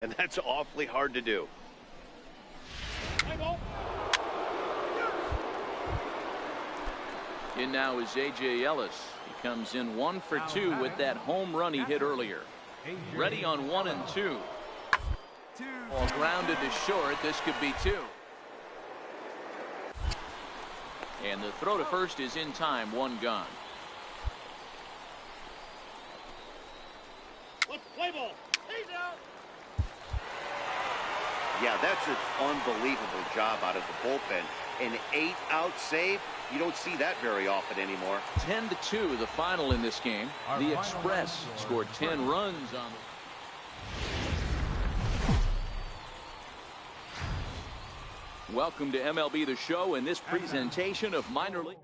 And that's awfully hard to do. In now is A.J. Ellis. He comes in 1 for 2 with that home run he hit earlier. Ready on 1 and 2. Ball grounded to short. This could be 2. And the throw to first is in time. 1 gone. Play ball. He's out. Yeah, that's an unbelievable job out of the bullpen. An 8-out save. You don't see that very often anymore. 10-2 the final in this game. The Express scored 10 runs on the... Welcome to MLB The Show and this presentation of minor league.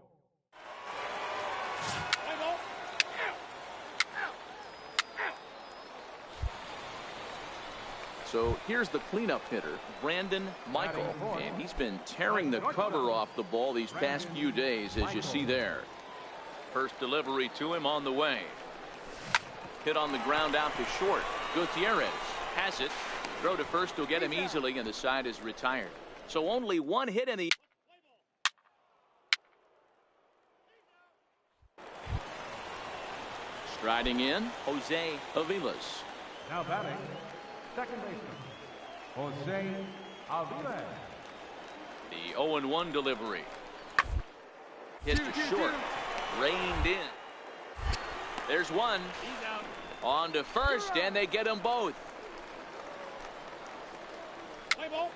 So here's the cleanup hitter, Brandon Michael, and he's been tearing the cover off the ball these past few days, as you see there. First delivery to him on the way. Hit on the ground out to short. Gutierrez has it. Throw to first will get him easily, and the side is retired. So only 1 hit in the... Striding in, Jose Aviles. Now batting, second baseman, Jose Aviles. The 0-1 delivery. Hit to short. Reined in. There's one. He's out. On to first, and they get them both. Play ball.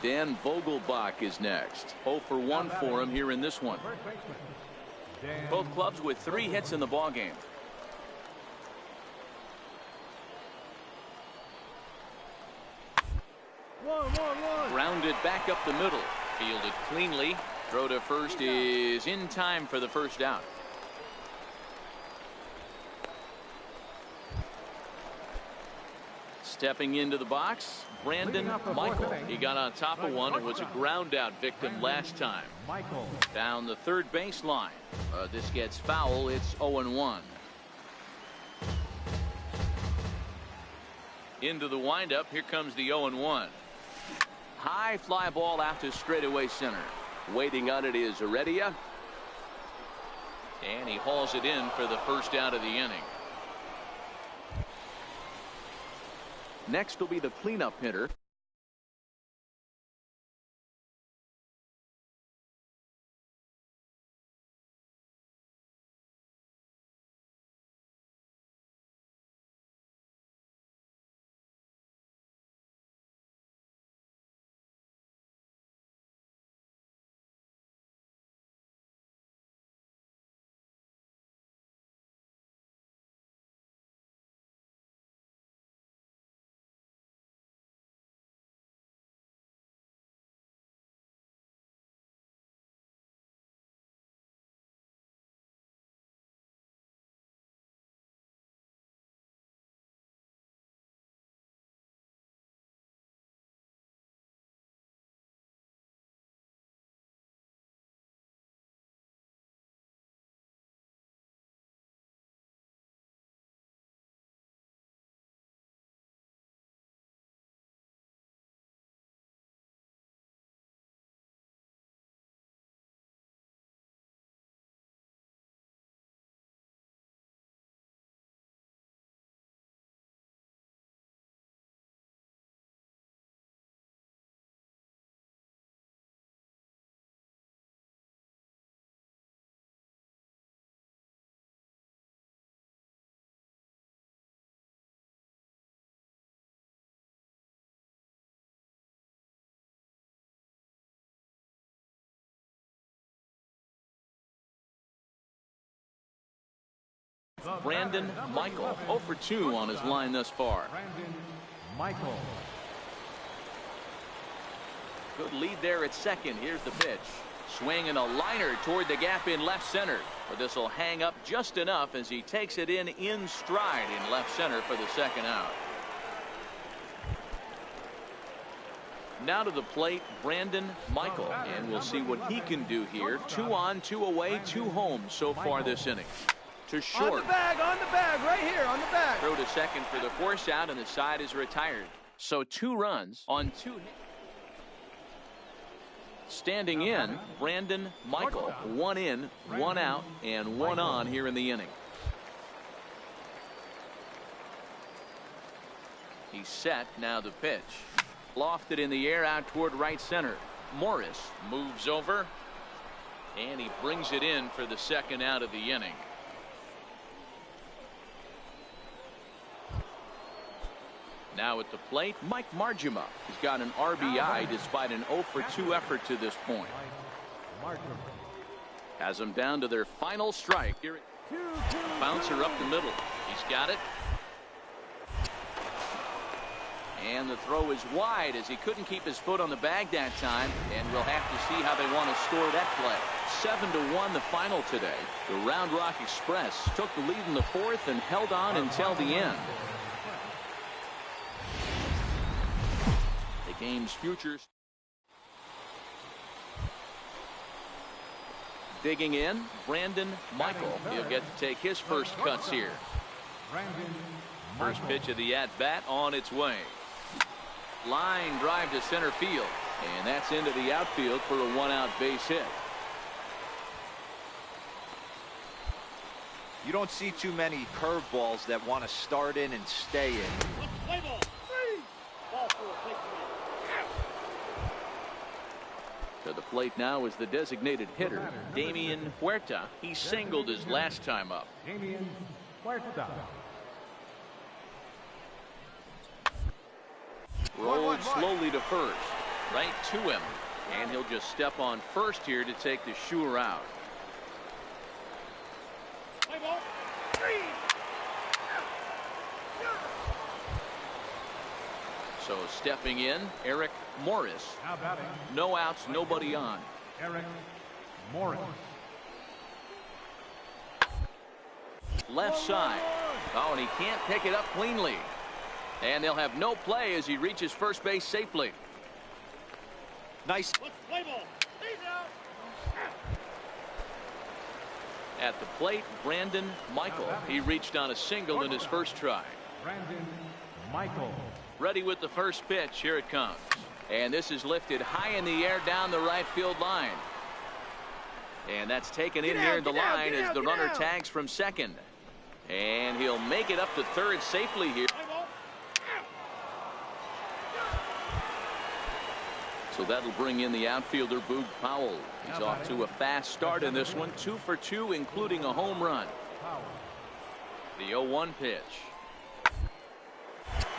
Dan Vogelbach is next. 0 for 1 for him here in this one. Both clubs with 3 hits in the ballgame. Grounded back up the middle. Fielded cleanly. Throw to first is in time for the first out. Stepping into the box, Brandon Michael. He got on top of one and was a ground out victim last time. Down the third baseline. This gets foul. It's 0-1. Into the windup. Here comes the 0-1. High fly ball out to straightaway center. Waiting on it is Heredia. And he hauls it in for the first out of the inning. Next will be the cleanup hitter. Brandon Michael, 0 for 2 on his line thus far. Brandon Michael. Good lead there at second. Here's the pitch. Swing and a liner toward the gap in left center. But this will hang up just enough as he takes it in stride in left center for the second out. Now to the plate, Brandon Michael, and we'll see what he can do here. 2 on, 2 away, 2 home so far this inning. To short. On the bag, right here, on the bag. Throw to second for the force out, and the side is retired. So 2 runs on 2 hits. Standing in, Brandon Michael. 1 in, 1 out, and 1 on here in the inning. He's set, now the pitch. Lofted in the air out toward right center. Morris moves over, and he brings it in for the second out of the inning. Now at the plate, Mike Margima. He's got an RBI despite an 0 for 2 effort to this point. Has them down to their final strike. Here, bouncer up the middle. He's got it. And the throw is wide as he couldn't keep his foot on the bag that time, and we'll have to see how they want to score that play. 7-1 the final today. The Round Rock Express took the lead in the 4th and held on until the end. The game's futures. Digging in, Brandon Michael. He'll get to take his first cuts here. First pitch of the at-bat on its way. Line drive to center field, and that's into the outfield for a 1-out base hit. You don't see too many curveballs that want to start in and stay in. To the plate now is the designated hitter, Damian Huerta. He singled his last time up. Damian Huerta. Rolled slowly to first, right to him, and he'll just step on first here to take the sure out. So stepping in, Eric Morris. Now batting, No outs, nobody on. Eric Morris. Left side. Oh, and he can't pick it up cleanly. And they'll have no play as he reaches first base safely. Nice. At the plate, Brandon Michael. He reached on a single in his first try. Brandon Michael. Ready with the first pitch. Here it comes. And this is lifted high in the air down the right field line. And that's taken in here in the line as the runner tags from second. And he'll make it up to third safely here. So that'll bring in the outfielder, Boog Powell. He's off to a fast start in this one. 2 for 2, including a home run. The 0-1 pitch.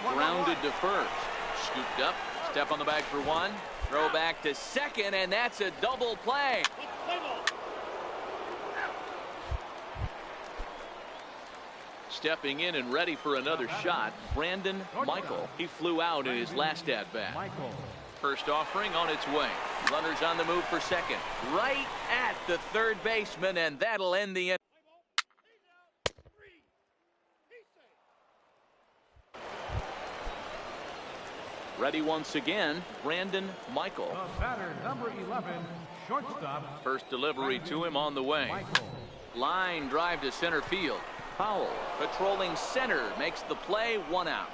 Grounded to first. Scooped up. Step on the bag for 1. Throw back to second, and that's a double play. Stepping in and ready for another shot, Brandon Michael. He flew out in his last at-bat. First offering on its way. Runners on the move for second. Right at the third baseman, and that'll end the inning. Ready once again, Brandon Michael. The batter, number 11, shortstop. First delivery to him on the way. Michael. Line drive to center field. Powell patrolling center makes the play. 1 out.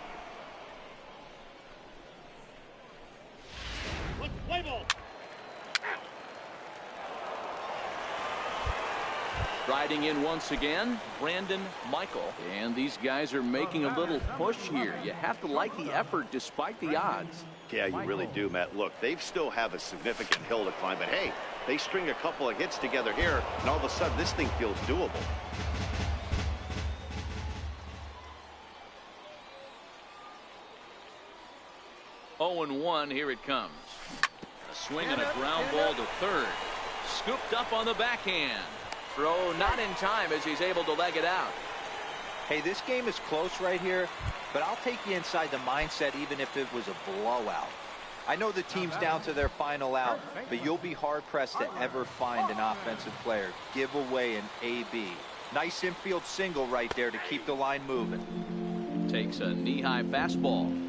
Riding in once again, Brandon Michael. And these guys are making a little push here. You have to like the effort despite the odds. Yeah, you really do, Matt. Look, they still have a significant hill to climb, but hey, they string a couple of hits together here, and all of a sudden this thing feels doable. Oh, and 1, here it comes. A swing and a ground ball to third. Scooped up on the backhand. Throw not in time as he's able to leg it out. Hey, this game is close right here, but I'll take you inside the mindset even if it was a blowout. I know the team's down to their final out, but you'll be hard-pressed to ever find an offensive player give away an AB. Nice infield single right there to keep the line moving. Takes a knee-high fastball.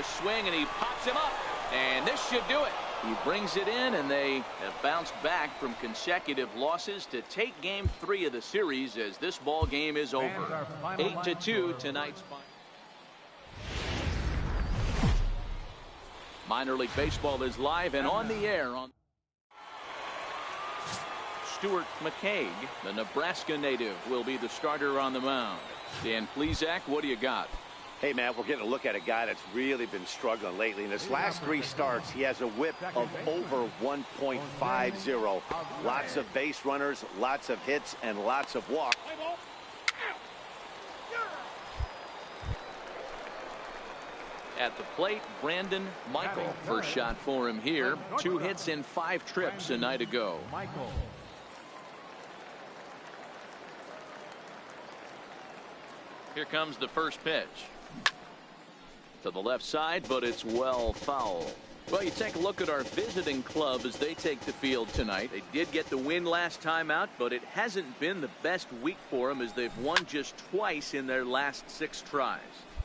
swing, and he pops him up. And this should do it. He brings it in, and they have bounced back from consecutive losses to take Game 3 of the series as this ball game is over. 8-2 tonight's final. Minor League Baseball is live and on the air on Stuart McCaig, the Nebraska native, will be the starter on the mound. Dan Plesac, what do you got? Hey, man, we're getting a look at a guy that's really been struggling lately. In his last 3 starts, he has a whip of over 1.50. Lots of base runners, lots of hits, and lots of walks. At the plate, Brandon Michael. First shot for him here. 2 hits in 5 trips a night ago. Here comes the first pitch. To the left side, but it's well foul. Well, you take a look at our visiting club as they take the field tonight. They did get the win last time out, but it hasn't been the best week for them as they've won just twice in their last 6 tries.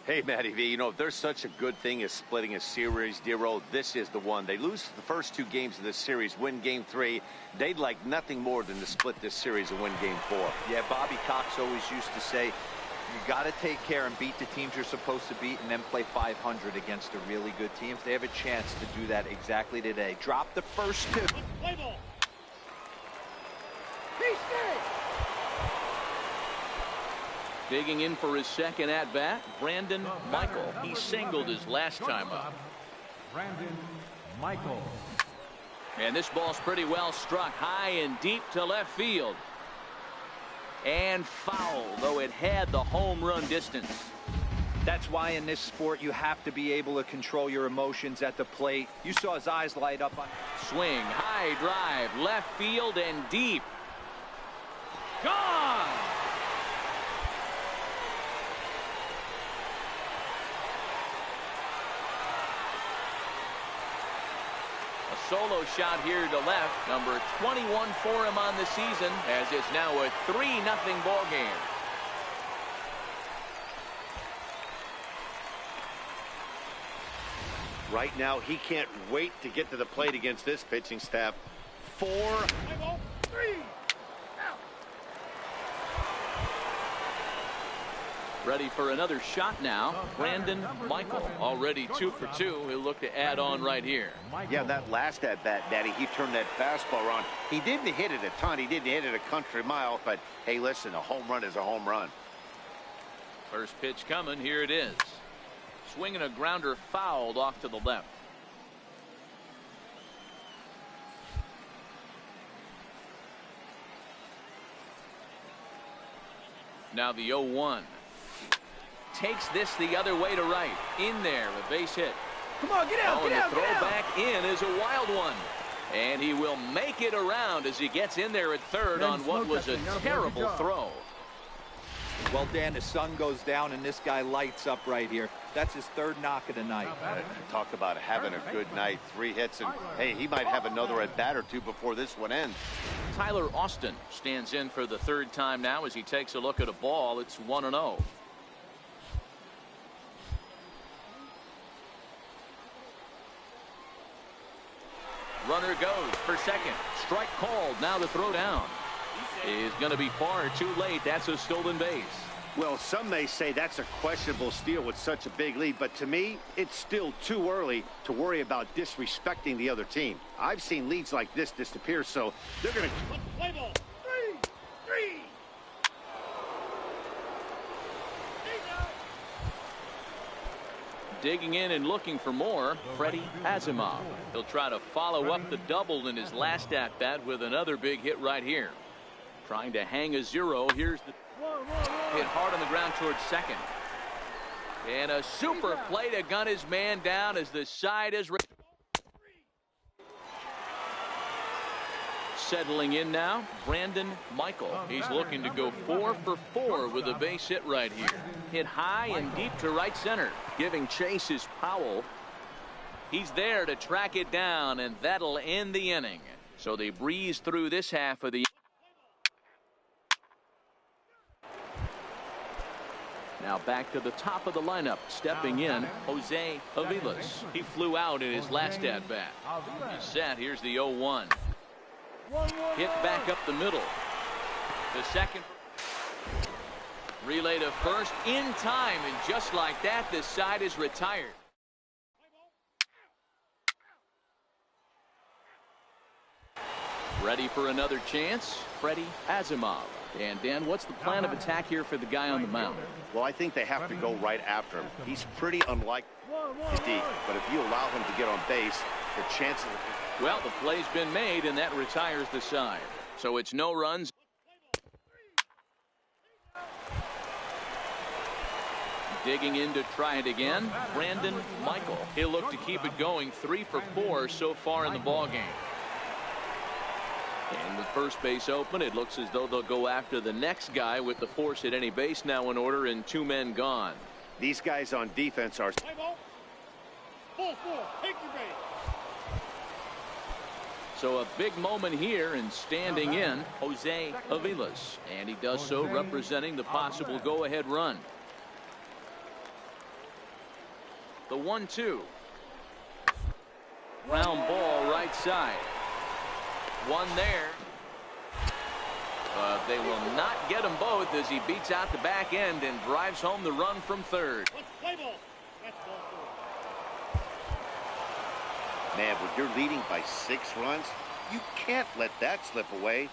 Hey, Matty V, you know, if there's such a good thing as splitting a series, Dero, this is the one. They lose the first 2 games of this series, win Game 3. They'd like nothing more than to split this series and win Game 4. Yeah, Bobby Cox always used to say, you got to take care and beat the teams you're supposed to beat and then play 500 against a really good team. They have a chance to do that exactly today. Drop the first 2. Play ball. Digging in for his second at-bat, Brandon Michael. He singled his last time up. Brandon Michael. And this ball's pretty well struck high and deep to left field. And foul, though it had the home run distance. That's why in this sport you have to be able to control your emotions at the plate. You saw his eyes light up on swing, high drive, left field and deep. Gone! Solo shot here to left, number 21 for him on the season, as it's now a 3-0 ball game. Right now, he can't wait to get to the plate against this pitching staff. 4. Ready for another shot now. Brandon Michael, already 2 for 2. He'll look to add on right here. Yeah, that last at-bat, Daddy, he turned that fastball on. He didn't hit it a ton. He didn't hit it a country mile. But, hey, listen, a home run is a home run. First pitch coming. Here it is. Swinging a grounder fouled off to the left. Now the 0-1. Takes this the other way to right. In there, a base hit. Come on, get out, get out, the throw back in is a wild one. And he will make it around as he gets in there at third on what was a terrible throw. Well, Dan, the sun goes down and this guy lights up right here. That's his 3rd knock of the night. Talk about having a good night. 3 hits, and hey, he might have another at-bat or 2 before this one ends. Tyler Austin stands in for the 3rd time now as he takes a look at a ball. It's 1-0. Runner goes for second. Strike called. Now the throw down is going to be far too late. That's a stolen base. Well, some may say that's a questionable steal with such a big lead, but to me, it's still too early to worry about disrespecting the other team. I've seen leads like this disappear, so they're going to Play ball. 3. Digging in and looking for more, Freddie Asimov. He'll try to follow up the double in his last at-bat with another big hit right here. Trying to hang a 0. Here's the hit hard on the ground towards second. And a super play to gun his man down as the side is settling in now. Brandon Michael. He's looking to go 4 for 4 with a base hit right here. Hit high and deep to right center. Giving chase is Powell. He's there to track it down, and that'll end the inning. So they breeze through this half of the Now back to the top of the lineup. Stepping in, Jose Aviles. He flew out in his last at-bat. He's set. Here's the 0-1. Hit back up the middle. The second. Relay to first in time, and just like that, this side is retired. Ready for another chance, Freddie Asimov. And Dan, what's the plan of attack here for the guy on the mound? Well, I think they have to go right after him. He's pretty unlikely deep, but if you allow him to get on base, the chances. Well, the play's been made, and that retires the side. So it's no runs. Digging in to try it again, Brandon Michael. He'll look to keep it going. 3 for 4 so far in the ballgame. And with first base open, it looks as though they'll go after the next guy with the force at any base now in order and 2 men gone. These guys on defense are. Take your base. So a big moment here, and standing in, Jose Aviles. And he does so representing the possible go-ahead run. The 1-2. Ground ball right side. One there. They will not get them both as he beats out the back end and drives home the run from third. Man, when you're leading by 6 runs, you can't let that slip away.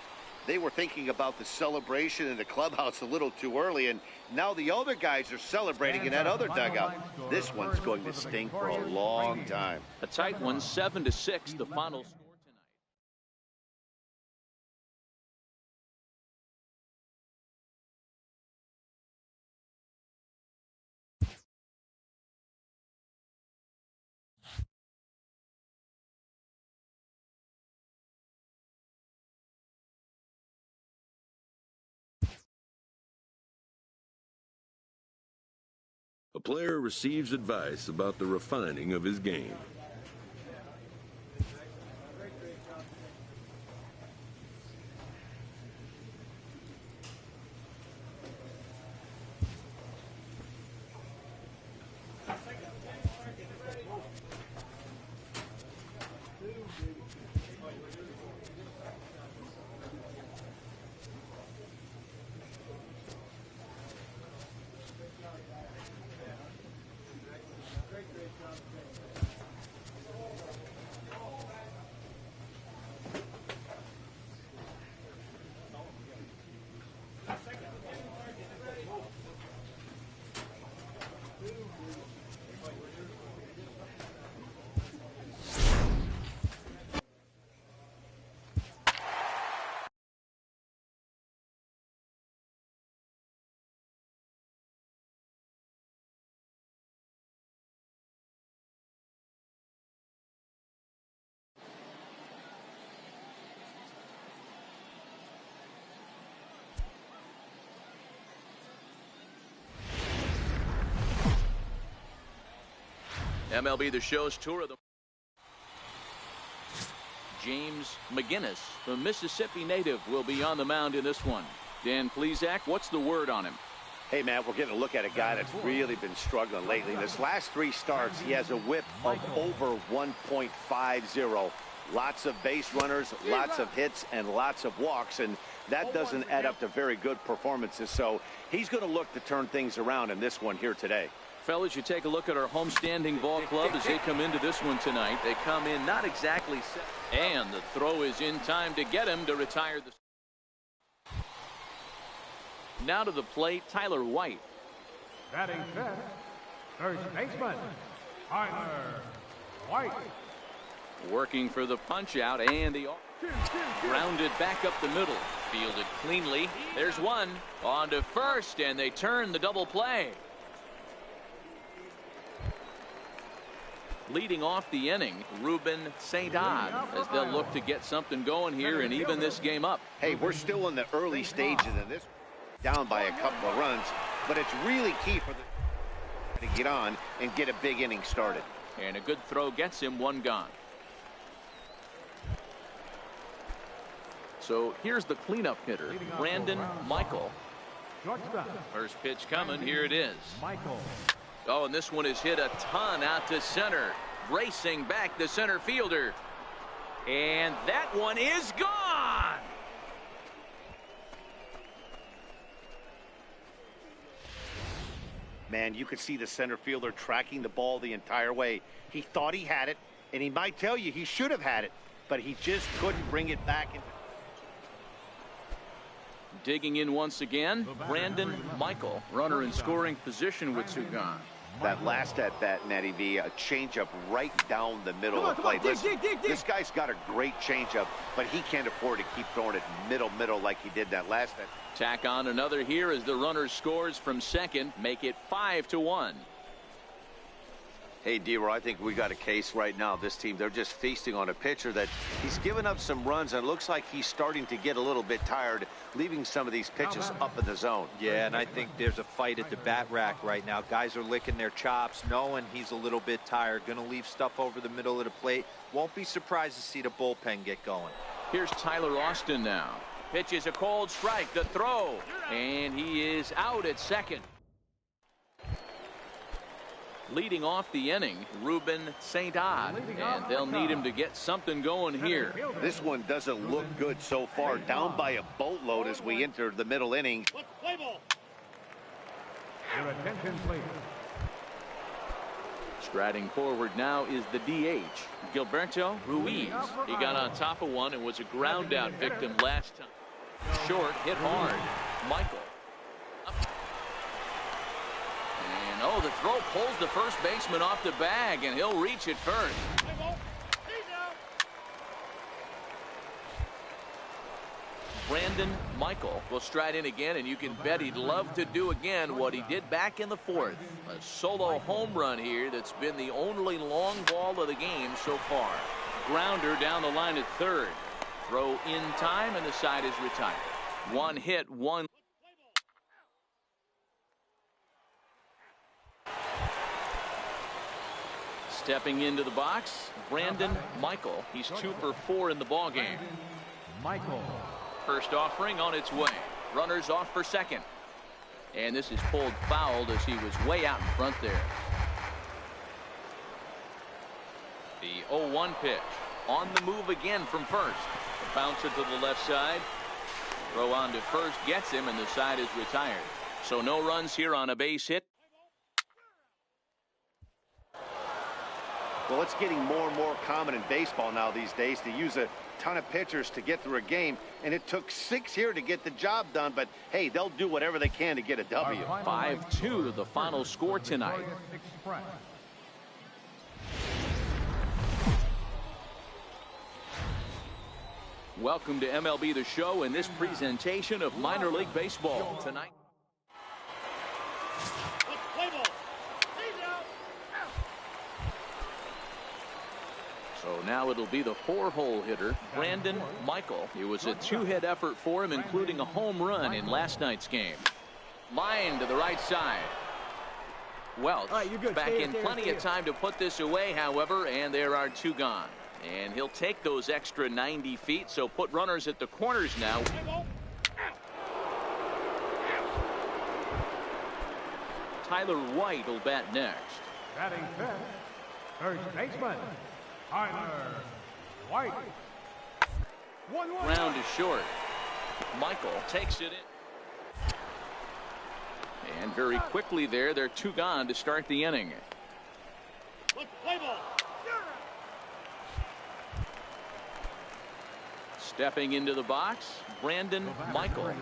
They were thinking about the celebration in the clubhouse a little too early, and now the other guys are celebrating in that other dugout. This one's going to sting for a long time. A tight one, 7-6, the final score tonight. A player receives advice about the refining of his game. MLB The Show's tour of the James McGinnis, the Mississippi native, will be on the mound in this one. Dan Plesac, what's the word on him? Hey, Matt, we're getting a look at a guy that's really been struggling lately. In his last 3 starts, he has a whip of over 1.50. Lots of base runners, lots of hits, and lots of walks, and that doesn't add up to very good performances. So he's going to look to turn things around in this one here today. Fellas, you take a look at our homestanding ball club as they come into this one tonight. They come in not exactly set, and the throw is in time to get him to retire the. Now to the plate, Tyler White. Batting fifth, first baseman, Tyler White. Working for the punch out, and the grounded back up the middle. Fielded cleanly. There's one. On to first, and they turn the double play. Leading off the inning, Ruben Saint-Odd, as they'll look to get something going here and even this game up. Hey, we're still in the early stages of this, down by a couple of runs, but it's really key for the to get on and get a big inning started. And a good throw gets him 1 gone. So here's the cleanup hitter, Brandon Michael. Shortstop. First pitch coming. Here it is. Michael. Oh, and this one is hit a ton out to center. Racing back the center fielder. And that one is gone. Man, you could see the center fielder tracking the ball the entire way. He thought he had it, and he might tell you he should have had it, but he just couldn't bring it back. Digging in once again, Brandon Michael, runner in scoring position with two gone. That last at bat, Natty V, a changeup right down the middle of the plate. Listen, this guy's got a great changeup, but he can't afford to keep throwing it middle like he did that last at. Tack on another here as the runner scores from second, make it 5-1. Hey, D-Roy, I think we got a case right now. This team, they're just feasting on a pitcher that he's given up some runs, and it looks like he's starting to get a little bit tired, leaving some of these pitches up in the zone. Yeah, and I think there's a fight at the bat rack right now. Guys are licking their chops, knowing he's a little bit tired, going to leave stuff over the middle of the plate. Won't be surprised to see the bullpen get going. Here's Tyler Austin now. Pitches a cold strike, the throw, and he is out at second. Leading off the inning, Ruben St. Odd, and they'll need him to get something going here. This one doesn't look good so far. Down by a boatload as we enter the middle inning. Your attention, please. Striding forward now is the DH, Gilberto Ruiz. He got on top of one and was a ground out victim last time. Short, hit hard. Michael. And oh, the throw pulls the first baseman off the bag, and he'll reach it first. Brandon Michael will stride in again, and you can bet he'd love to do again what he did back in the fourth. A solo home run here that's been the only long ball of the game so far. Grounder down the line at third. Throw in time, and the side is retired. One hit, one. Stepping into the box, Brandon Michael. He's 2 for 4 in the ballgame. Michael. First offering on its way. Runners off for second. And this is pulled fouled as he was way out in front there. The 0-1 pitch. On the move again from first. Bounce it to the left side. Throw on to first gets him, and the side is retired. So no runs here on a base hit. Well, it's getting more and more common in baseball now these days to use a ton of pitchers to get through a game, and it took 6 here to get the job done, but hey, they'll do whatever they can to get a W. 5-2 the final score tonight. Welcome to MLB The Show and this presentation of minor league baseball tonight. So now it'll be the 4-hole hitter, Brandon Michael. It was a 2-hit effort for him, including a home run in last night's game. Line to the right side. Welch back in plenty of time to put this away, however, and there are 2 gone. And he'll take those extra 90 feet, so put runners at the corners now. Tyler White will bat next. Batting fifth, first baseman, Tyler White. 1-1. Round is short. Michael takes it in. And very quickly there, they're 2 gone to start the inning. Stepping into the box, Brandon Michael.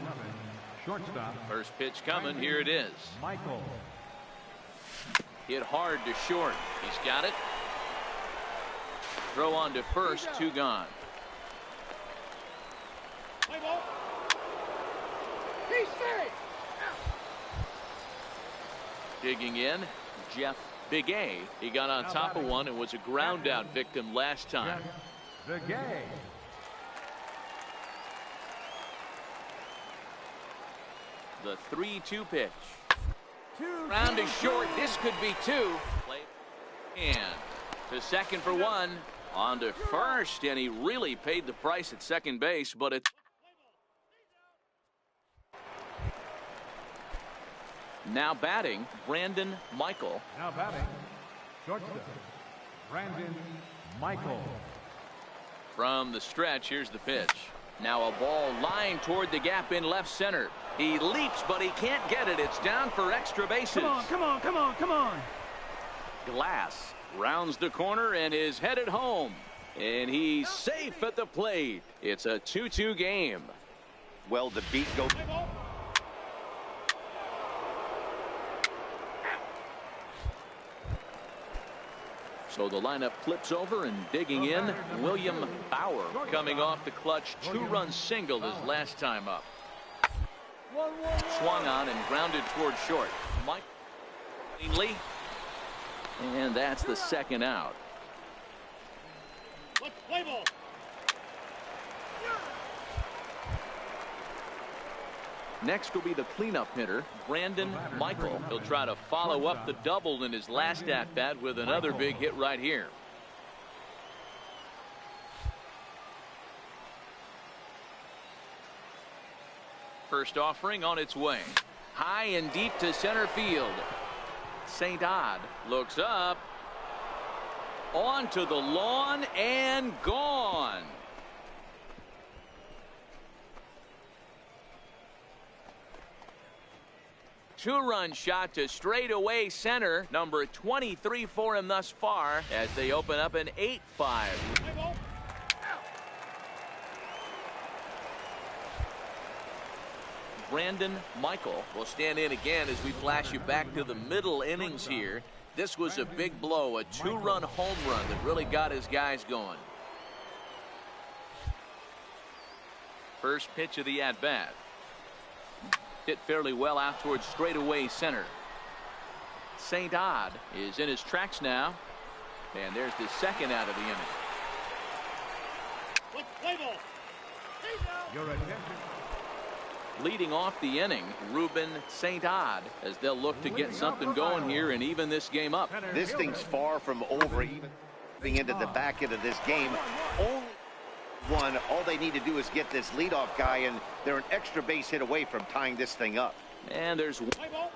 Shortstop. First pitch coming. Here it is. Michael. Hit hard to short. He's got it. Throw on to first. 2 gone. Digging in, Jeff Big A. He got on top of one and was a ground out victim last time. The game. The 3-2 pitch. Round is short. This could be 2. And to second for 1. On to first, and he really paid the price at second base, but it's Now batting, Brandon Michael. Now batting, shortstop, Brandon Michael. From the stretch, here's the pitch. Now a ball lined toward the gap in left center. He leaps, but he can't get it. It's down for extra bases. Come on. Glass rounds the corner and is headed home. And he's safe at the plate. It's a 2-2 game. Well, the beat goes. So the lineup flips over, and digging in, William Bauer, coming off the clutch two-run single his last time up. Swung on and grounded toward short. Mike cleanly, and that's the second out. Let's play ball. Next will be the cleanup hitter, Brandon Michael. He'll try to follow up the double in his last at-bat with another big hit right here. First offering on its way. High and deep to center field. St. Odd looks up. Onto the lawn and gone. Two-run shot to straightaway center. Number 23 for him thus far as they open up an 8-5. Brandon Michael will stand in again as we flash you back to the middle innings here. This was a big blow, a two-run home run that really got his guys going. First pitch of the at-bat. Hit fairly well out towards straightaway center. St. Odd is in his tracks now. And there's the second out of the inning. Let's play ball. Your attention. Leading off the inning, Ruben St. Odd, as they'll look to get something going here and even this game up. This thing's far from over, even into the back end of this game. All they need to do is get this leadoff guy, and they're an extra base hit away from tying this thing up. And there's Play ball.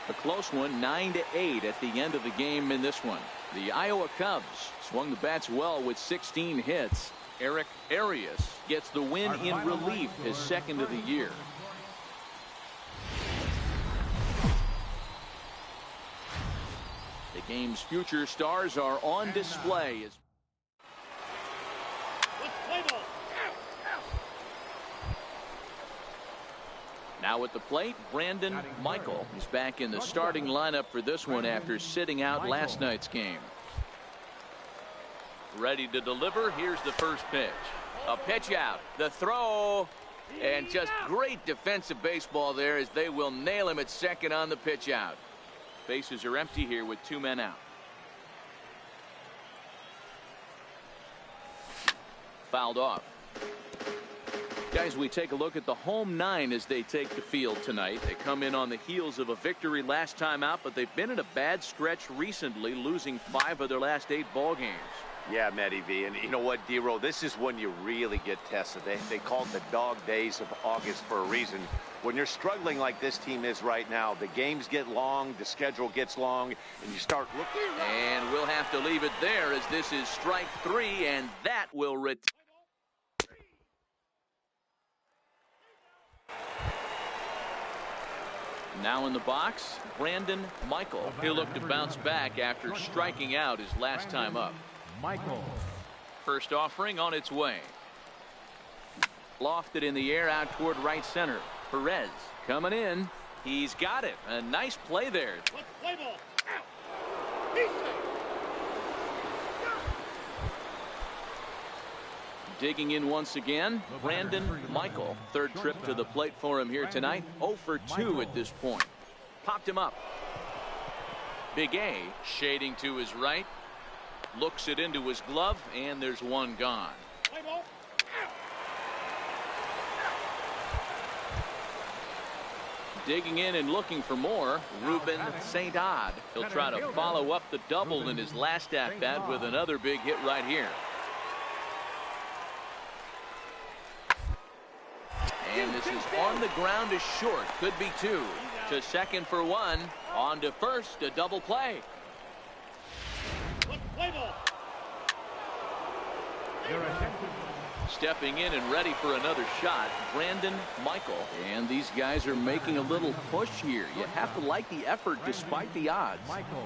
a close one, 9-8 at the end of the game in this one. The Iowa Cubs swung the bats well with 16 hits. Eric Arias gets the win in relief, his second of the year. The game's future stars are on display. Let's play ball. Now at the plate, Brandon Michael is back in the starting lineup for this one after sitting out last night's game. Ready to deliver. Here's the first pitch. A pitch out. The throw. And just great defensive baseball there as they will nail him at second on the pitch out. Bases are empty here with two men out. Fouled off. Guys, we take a look at the home nine as they take the field tonight. They come in on the heels of a victory last time out, but they've been in a bad stretch recently, losing 5 of their last 8 ball games. Yeah, Matty V, and you know what, D-Roll, this is when you really get tested. They call it the dog days of August for a reason. When you're struggling like this team is right now, the games get long, the schedule gets long, and you start looking. And we'll have to leave it there as this is strike 3, and that will retire. Now in the box, Brandon Michael. He'll look to bounce back after striking out his last time up. Michael. First offering on its way. Lofted in the air out toward right center. Perez coming in. He's got it. A nice play there. Let's play ball. He's safe. Digging in once again, Brandon Michael. Third trip to the plate for him here tonight. 0 for 2 at this point. Popped him up. Big A shading to his right. Looks it into his glove, and there's one gone. Play ball. Digging in and looking for more, Ruben St. Odd. He'll try to follow up the double in his last at-bat with another big hit right here. And this is on the ground is short. Could be two. To second for one. On to first. A double play. Play ball. Your attention. Stepping in and ready for another shot, Brandon Michael. And these guys are making a little push here. You have to like the effort despite the odds.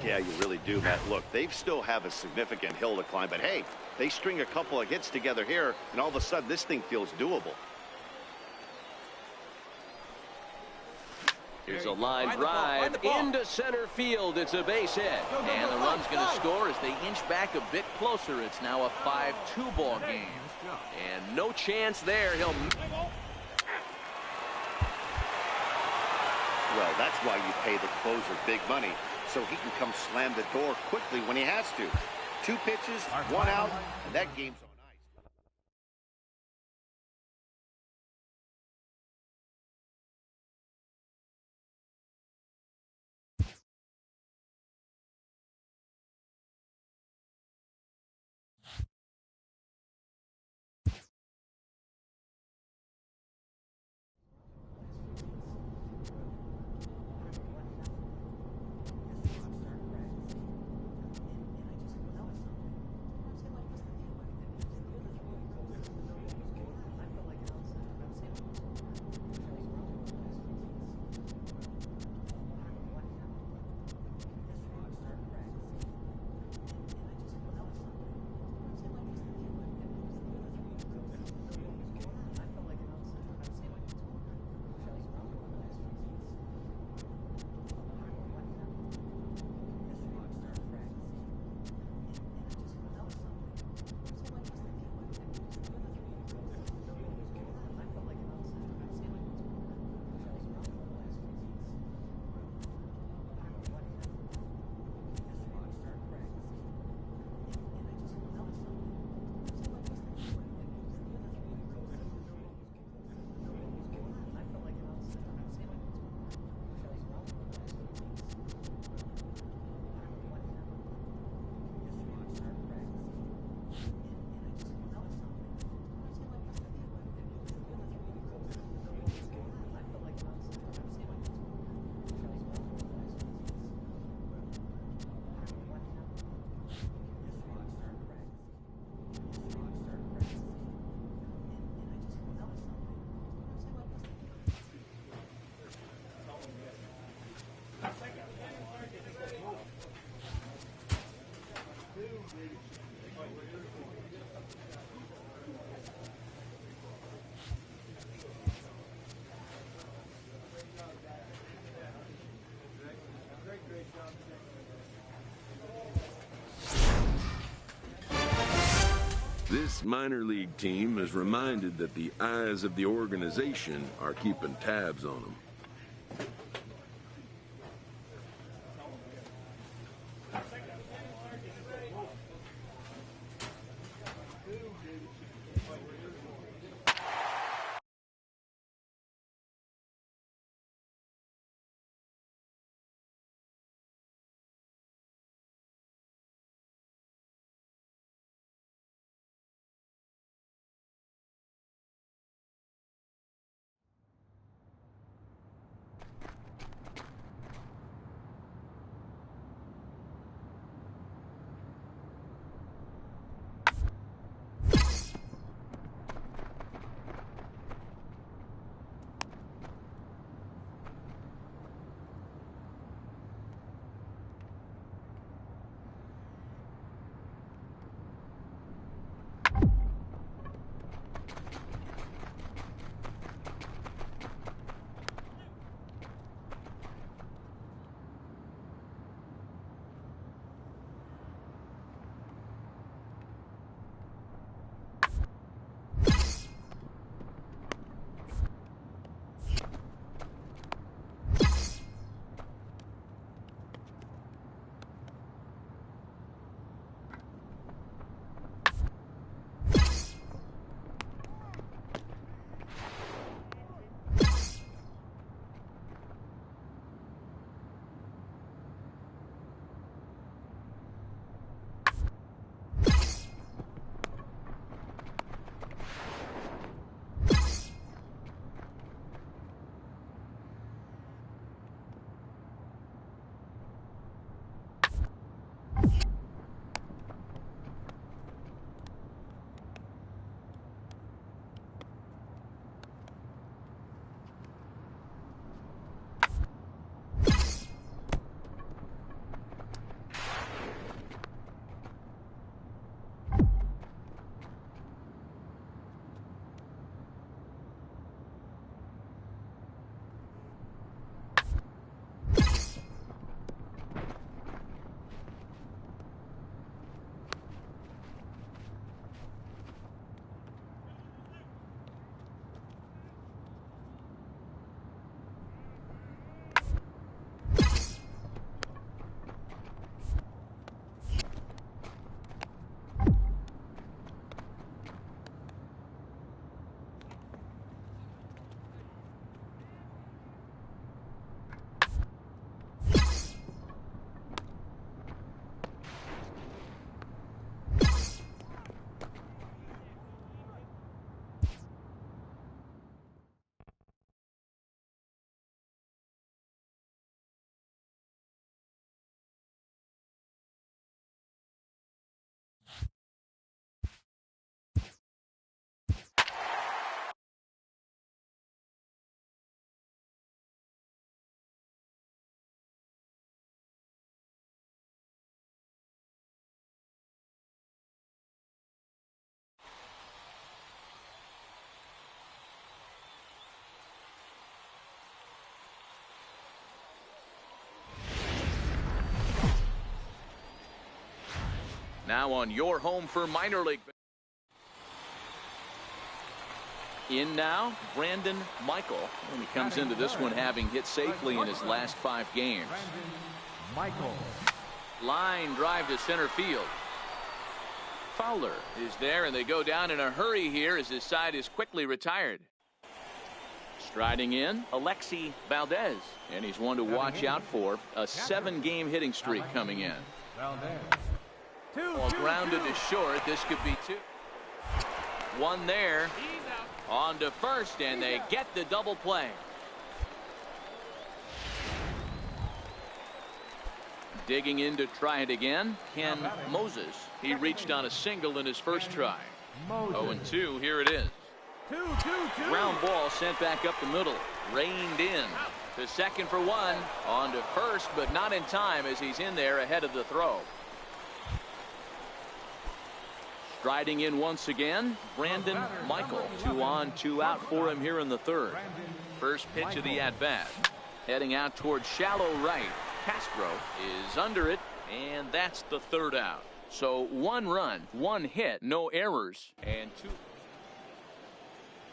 Yeah, you really do, Matt. Look, they still have a significant hill to climb, but hey, they string a couple of hits together here, and all of a sudden this thing feels doable. Here's a line drive into center field. It's a base hit. And the run's going to score as they inch back a bit closer. It's now a 5-2 ball game. And no chance there. Well, that's why you pay the closer big money, so he can come slam the door quickly when he has to. 2 pitches, 1 out, and that game's on. This minor league team is reminded that the eyes of the organization are keeping tabs on them. Now on your home for minor league. In now, Brandon Michael. And he comes into this one having hit safely in his last 5 games. Michael. Line drive to center field. Fowler is there, and they go down in a hurry here as his side is quickly retired. Striding in, Alexi Valdez. And he's one to watch out for. A 7-game hitting streak coming in. Ball grounded to short. This could be 2. One there. On to first, and they get the double play. Digging in to try it again, Ken Moses. He reached on a single in his first try. 0-2, here it is. Ground ball sent back up the middle. Reined in. To second for 1. On to first, but not in time as he's in there ahead of the throw. Striding in once again, Brandon Michael. 2 on, 2 out for him here in the 3rd. First pitch of the at-bat. Heading out towards shallow right. Castro is under it, and that's the 3rd out. So 1 run, 1 hit, no errors, and 2.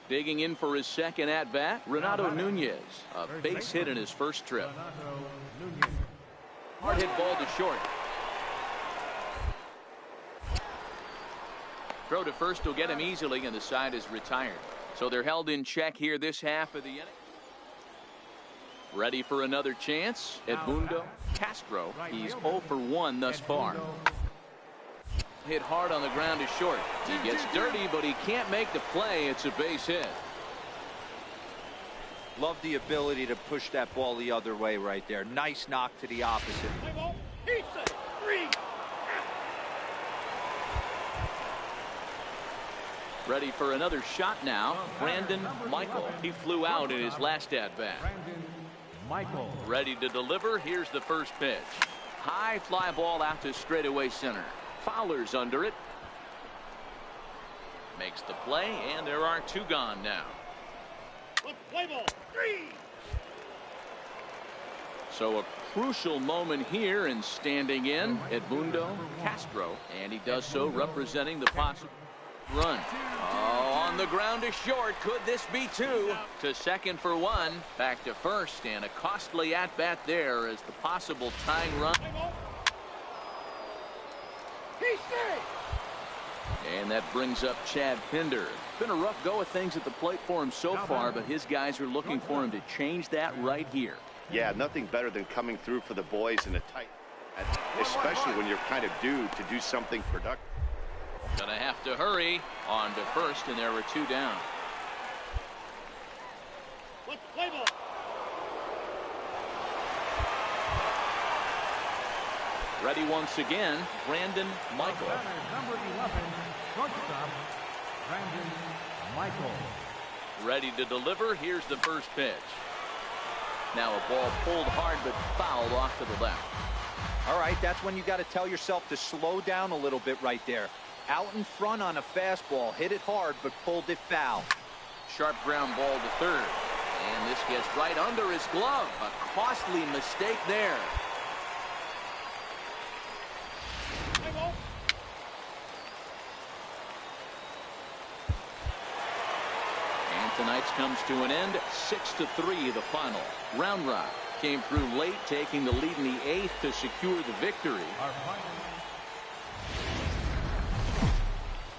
Digging in for his second at-bat, Renato Nunez. A base hit in his first trip. Hard hit ball to short. Throw to first will get him easily, and the side is retired. So they're held in check here this half of the inning. Ready for another chance. Edmundo Castro. He's 0 for 1 thus far. Hit hard on the ground to short. He gets dirty, but he can't make the play. It's a base hit. Love the ability to push that ball the other way right there. Nice knock to the opposite. Ready for another shot now. Brandon Michael. He flew out in his last at-bat. Michael. Ready to deliver. Here's the first pitch. High fly ball out to straightaway center. Fowler's under it. Makes the play, and there are 2 gone now. Play ball. 3. So a crucial moment here, and standing in, Edmundo Castro, and he does so representing the possible run. Oh, on the ground to short. Could this be 2? To second for 1. Back to first, and a costly at-bat there as the possible tying run. And that brings up Chad Pinder. Been a rough go of things at the plate for him so far, but his guys are looking for him to change that right here. Yeah, nothing better than coming through for the boys in a tight, especially when you're kind of due to do something productive. Gonna have to hurry. On to first, and there were 2 down. Play ball. Ready once again, Brandon Michael. Number 11, shortstop, Brandon Michael. Ready to deliver. Here's the first pitch. Now a ball pulled hard but fouled off to the left. All right, that's when you got to tell yourself to slow down a little bit right there. Out in front on a fastball, hit it hard but pulled it foul. Sharp ground ball to third. And this gets right under his glove. A costly mistake there. And tonight's comes to an end. 6-3 the final. Round Rock came through late, taking the lead in the 8th to secure the victory.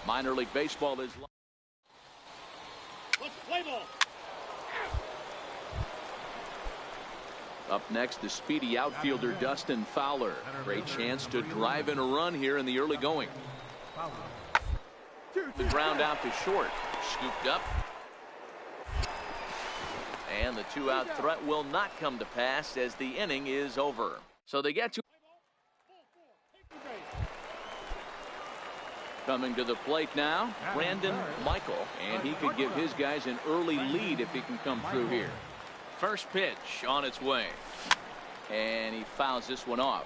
Minor League Baseball is Play ball. up next. The speedy outfielder Dustin Fowler. Great chance to drive in a run here in the early going. The ground out to short. Scooped up. And the 2-out threat will not come to pass as the inning is over. So they get to coming to the plate now, Brandon Michael, and he could give his guys an early lead if he can come through here. First pitch on its way, and he fouls this one off.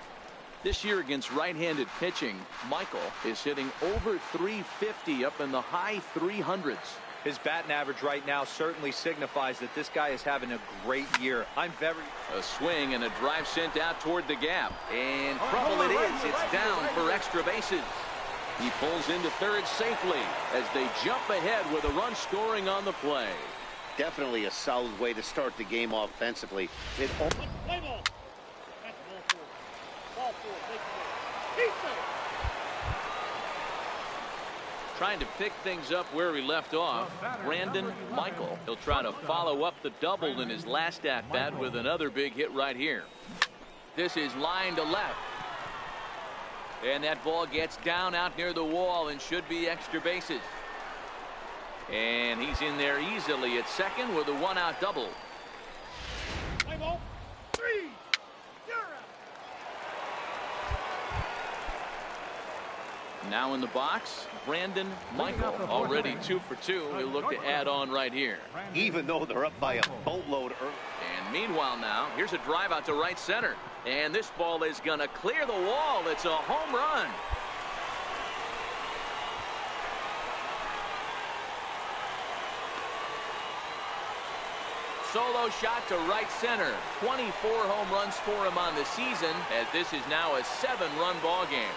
This year against right-handed pitching, Michael is hitting over 350 up in the high 300s. His batting average right now certainly signifies that this guy is having a great year. A swing and a drive sent out toward the gap, and trouble it is. It's down for extra bases. He pulls into third safely as they jump ahead with a run scoring on the play. Definitely a solid way to start the game offensively. Play ball. That's ball four. Ball four. Take it. He's safe. Trying to pick things up where he left off, Brandon Michael. He'll try to follow up the double in his last at-bat with another big hit right here. This is line to left. And that ball gets down out near the wall and should be extra bases. And he's in there easily at second with a one-out double. Play ball. 3-0. Now in the box, Brandon Michael, already 2 for 2. He'll look to add on right here. Even though they're up by a boatload early. And meanwhile now, here's a drive out to right center. And this ball is going to clear the wall. It's a home run. Solo shot to right center. 24 home runs for him on the season, as this is now a 7-run ball game.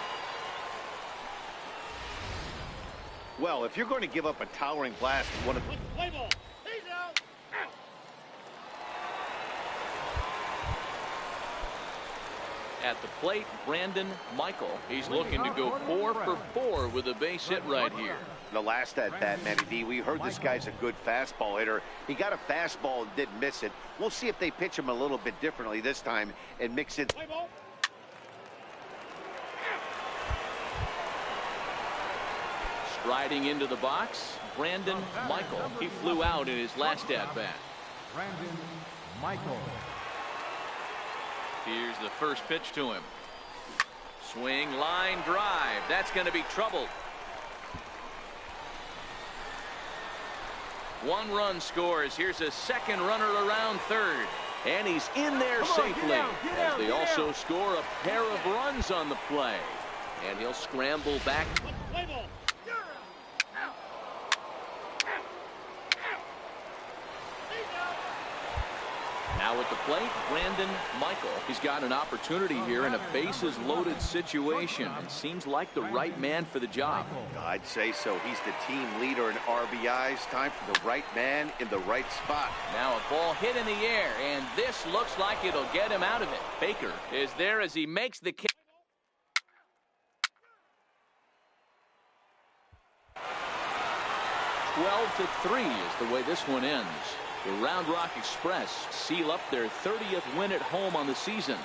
Well, if you're going to give up a towering blast, one of Play ball. He's out. Out. At the plate, Brandon Michael. He's looking to go 4 for 4 with a base hit right here. the last at-bat, Matty D, we heard this guy's a good fastball hitter. He got a fastball and didn't miss it. We'll see if they pitch him a little bit differently this time and mix it. Striding into the box, Brandon Michael. He flew out in his last at-bat. Brandon Michael. Here's the first pitch to him. Swing, line, drive. That's going to be trouble. 1 run scores. Here's a second runner around third. And he's in there safely. As they also score a pair of runs on the play. And he'll scramble back. Now at the plate, Brandon Michael. He's got an opportunity here in a bases-loaded situation and seems like the right man for the job. I'd say so. He's the team leader in RBIs. Time for the right man in the right spot. Now a ball hit in the air, and this looks like it'll get him out of it. Baker is there as he makes the catch. 12-3 is the way this one ends. The Round Rock Express seal up their 30th win at home on the season.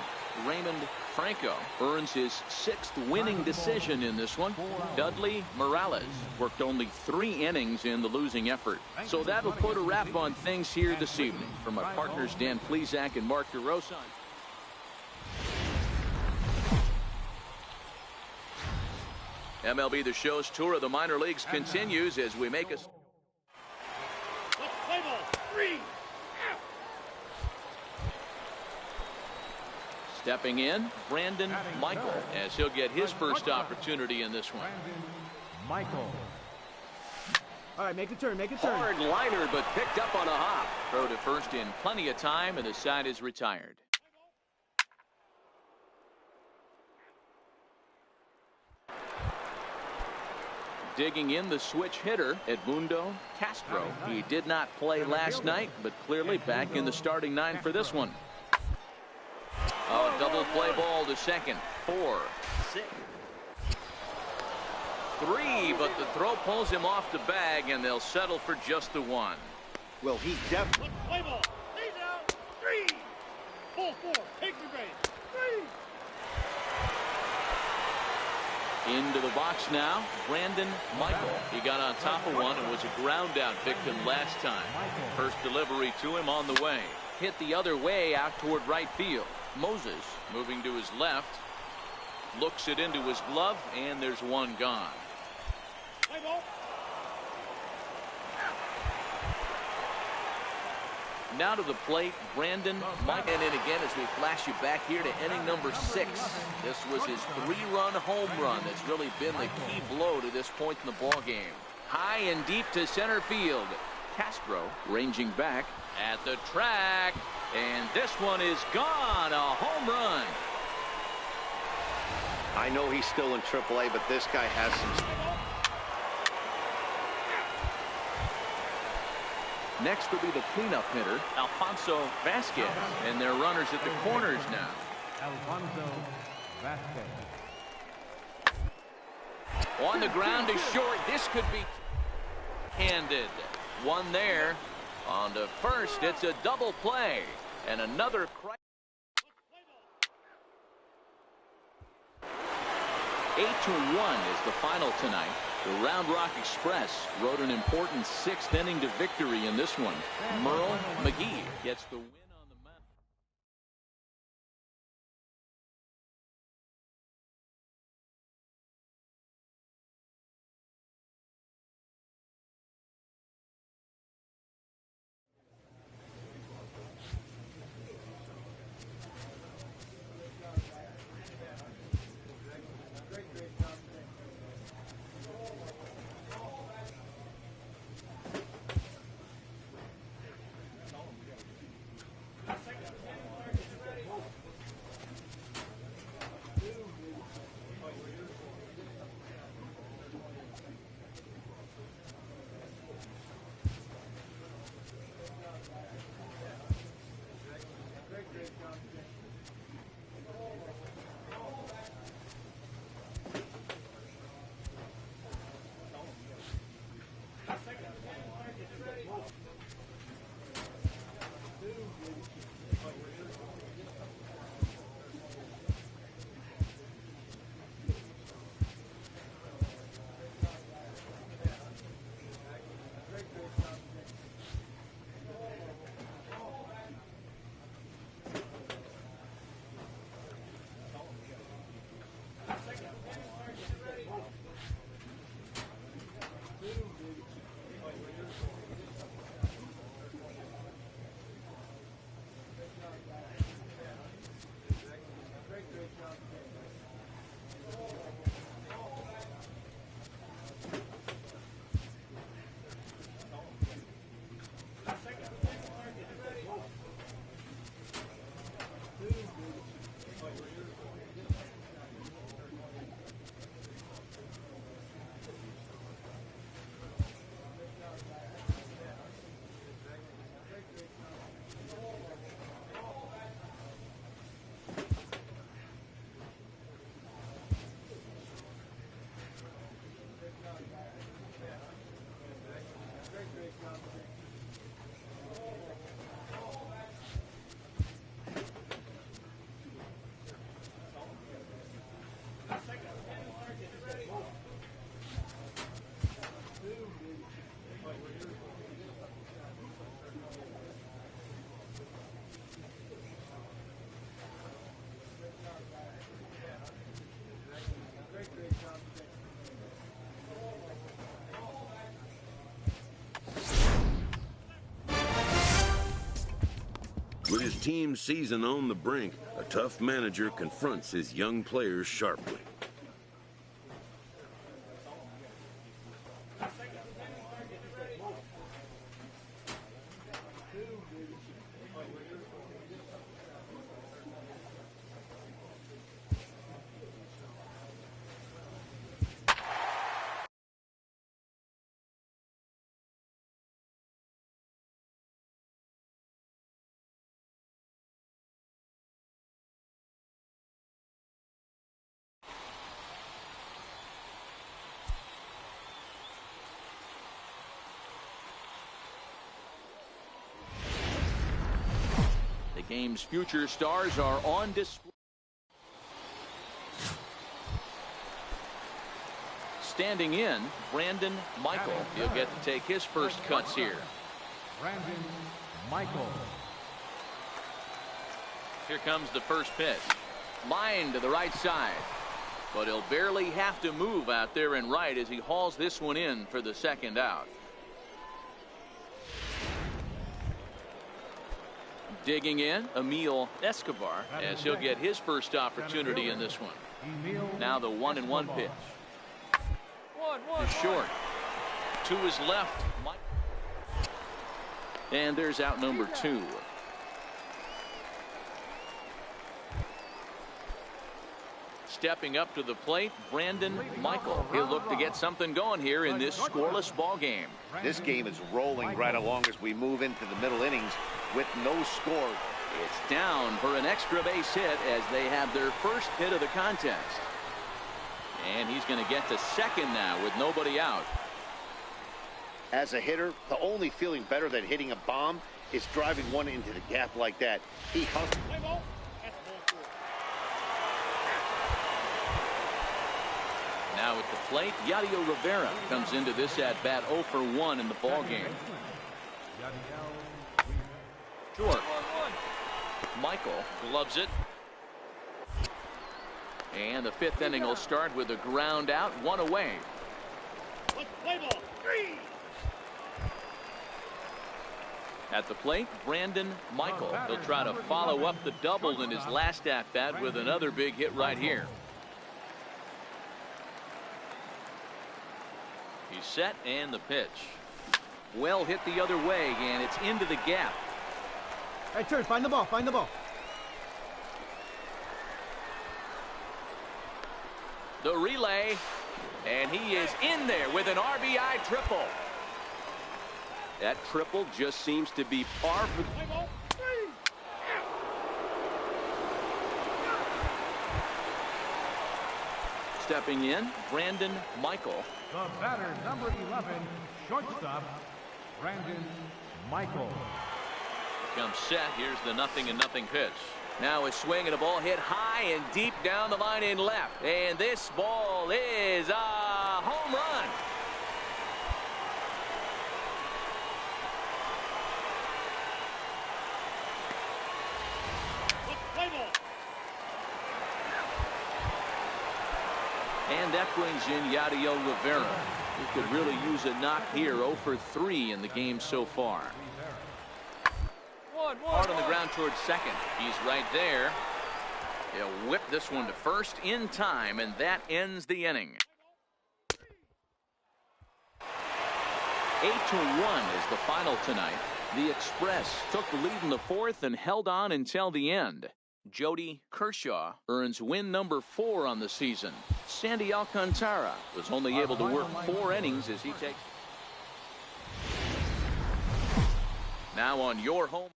Raymond Franco earns his 6th winning decision in this one. Dudley Morales worked only 3 innings in the losing effort. So that'll put a wrap on things here this evening. From my partners Dan Plesac and Mark DeRosa. MLB The Show's tour of the minor leagues continues as we make a... Stepping in, Brandon Michael, as he'll get his first opportunity in this one. Brandon Michael. All right, make a turn, make a turn. Hard liner, but picked up on a hop. Throw to first in plenty of time, and the side is retired. Digging in the switch hitter, Edmundo Castro. He did not play last night, but clearly back in the starting 9 for this one. A double play ball to second. 4, 6, 3, but the throw pulls him off the bag, and they'll settle for just the 1. Well, he definitely... Play ball. He's out. 3. Ball 4. Take your base. 3. Into the box now, Brandon Michael. He got on top of one and was a ground out victim last time. First delivery to him on the way. Hit the other way out toward right field. Moses moving to his left. Looks it into his glove, and there's one gone. Play ball. Now to the plate, Brandon Michael. And in again as we flash you back here to inning number 6. This was his 3-run home run that's really been the key blow to this point in the ball game. High and deep to center field. Castro ranging back at the track, and this one is gone. A home run. I know he's still in AAA, but this guy has some... Next will be the cleanup hitter, Alfonso Vasquez. And they're runners at the corners now. Alfonso Vasquez. On the ground is short. This could be handed. One there. On to first. It's a double play. And another... 8-1 is the final tonight. The Round Rock Express rode an important 6th inning to victory in this one. Merle McGee gets the win. With his team's season on the brink, a tough manager confronts his young players sharply. The game's future stars are on display. Standing in, Brandon Michael. He'll get to take his first cuts here. Brandon Michael. Here comes the first pitch. Line to the right side. But he'll barely have to move out there and right as he hauls this one in for the second out. Digging in, Emil Escobar, as he'll get his first opportunity in this one. Now the 1-1 pitch. Short. To his left. And there's out number 2. Stepping up to the plate, Brandon Michael. He'll look to get something going here in this scoreless ball game. This game is rolling right along as we move into the middle innings with no score. It's down for an extra base hit as they have their first hit of the contest. And he's going to get to second now with nobody out. As a hitter, the only feeling better than hitting a bomb is driving one into the gap like that. He hustles. Now at the plate, Yadier Rivera comes into this at-bat 0 for 1 in the ball game. Short. Michael gloves it. And the fifth inning will start with a ground out, one away. At the plate, Brandon Michael. He'll try to follow up the double in his last at-bat with another big hit right here. He's set and the pitch. Well hit the other way, and it's into the gap. All right, turn. Find the ball. Find the ball. The relay, and he is in there with an RBI triple. That triple just seems to be par for. Stepping in, Brandon Michael. The batter, number 11, shortstop, Brandon Michael. Comes set. Here's the 0-0 pitch. Now a swing and a ball hit high and deep down the line in left. And this ball is a home run. And that brings in Yadier Rivera. He could really use a knock here. 0 for 3 in the game so far. Hard on the ground towards second. He's right there. He'll whip this one to first in time, and that ends the inning. 8-1 is the final tonight. The Express took the lead in the fourth and held on until the end. Jody Kershaw earns win number 4 on the season. Sandy Alcantara was only able to work 4 innings as he takes. Now on your home.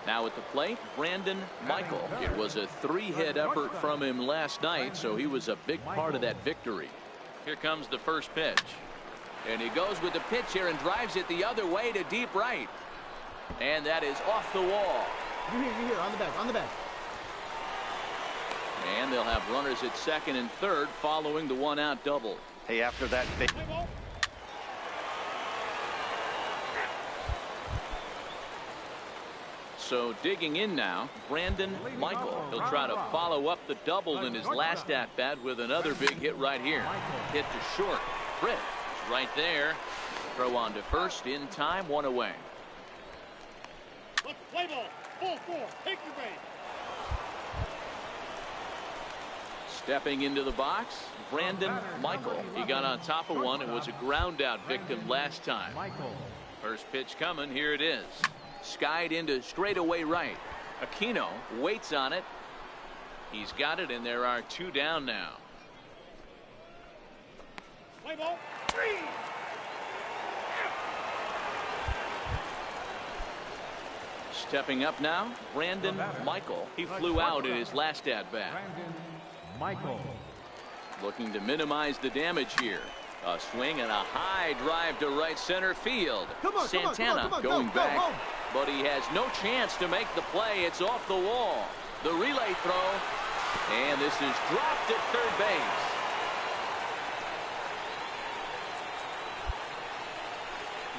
Now at the plate, Brandon Michael. It was a 3-hit effort from him last night, so he was a big part of that victory. Here comes the first pitch. And he goes with the pitch here and drives it the other way to deep right. And that is off the wall. You're here, on the back, on the back. And they'll have runners at second and third following the 1-out double. Hey, after that big. So digging in now, Brandon Michael. He'll try to follow up the double in his last at-bat with another big hit right here. Hit to short. Britt is right there. Throw on to first in time, 1 away. Play ball. Ball 4. Take your base. Stepping into the box, Brandon Michael. He got on top of one and was a ground out victim last time. First pitch coming. Here it is. Skied into straightaway right. Aquino waits on it. He's got it, and there are 2 down now. Play ball. 3. Stepping up now, Brandon Michael. He flew out in his last at-bat. Michael. Looking to minimize the damage here. A swing and a high drive to right center field. Santana going back, but he has no chance to make the play. It's off the wall. The relay throw, and this is dropped at third base.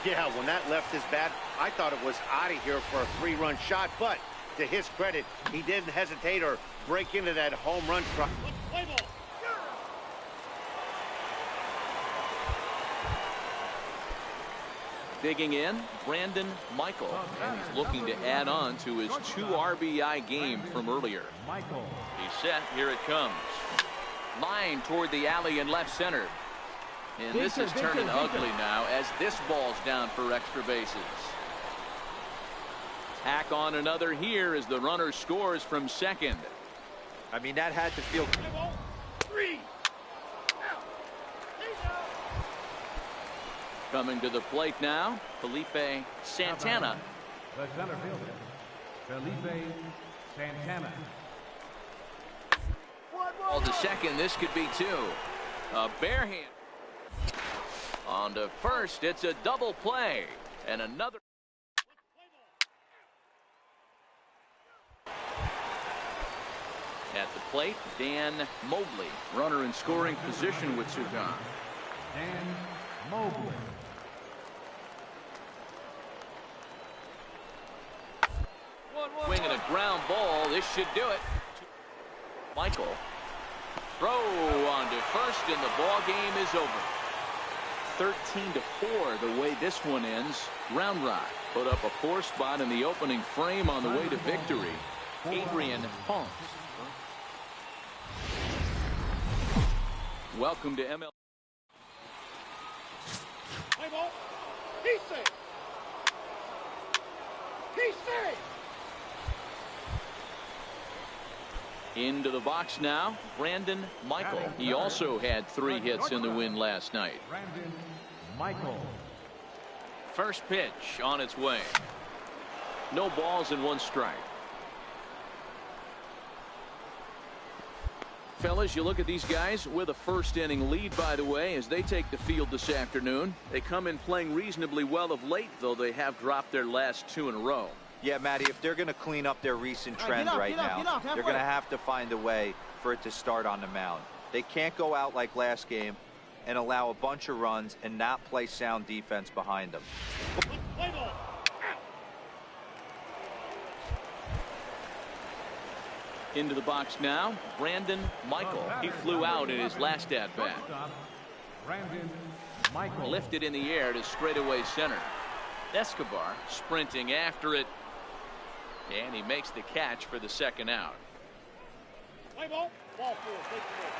Yeah, when that left his bat, I thought it was out of here for a 3-run shot, but to his credit, he didn't hesitate or break into that home run truck. Play ball. Digging in, Brandon Michael, and he's looking to add on to his 2 RBI game from earlier. He's set. Here it comes. Line toward the alley in left center. And this is turning ugly now as this ball's down for extra bases. Tack on another here as the runner scores from second. I mean, that had to feel. Coming to the plate now, Felipe Santana. The center fielder, Felipe Santana. Ball to second. This could be two. A bare hand. On to first. It's a double play. And another. At the plate, Dan Mobley. Runner in scoring position with Sugan. Dan Mobley. Swinging a ground ball. This should do it. Michael. Throw on to first, and the ball game is over. 13-4 the way this one ends. Round Rock put up a 4 spot in the opening frame on the way to victory. Adrian Pons. Welcome to ML. Play ball. He's safe. He's safe. Into the box now, Brandon Michael. He also had 3 hits in the win last night. Brandon Michael. First pitch on its way. No balls and 1 strike. Fellas, you look at these guys with a first inning lead, by the way, as they take the field this afternoon. They come in playing reasonably well of late, though they have dropped their last 2 in a row. Yeah, Matty, if they're going to clean up their recent trend get right up, now, they're going to have to find a way for it to start on the mound. They can't go out like last game and allow a bunch of runs and not play sound defense behind them. Play ball. Into the box now, Brandon Michael. He flew out in his last at-bat. Brandon Michael. Lifted in the air to straightaway center. Escobar sprinting after it. And he makes the catch for the second out. Play ball. Ball 4. Take the ball.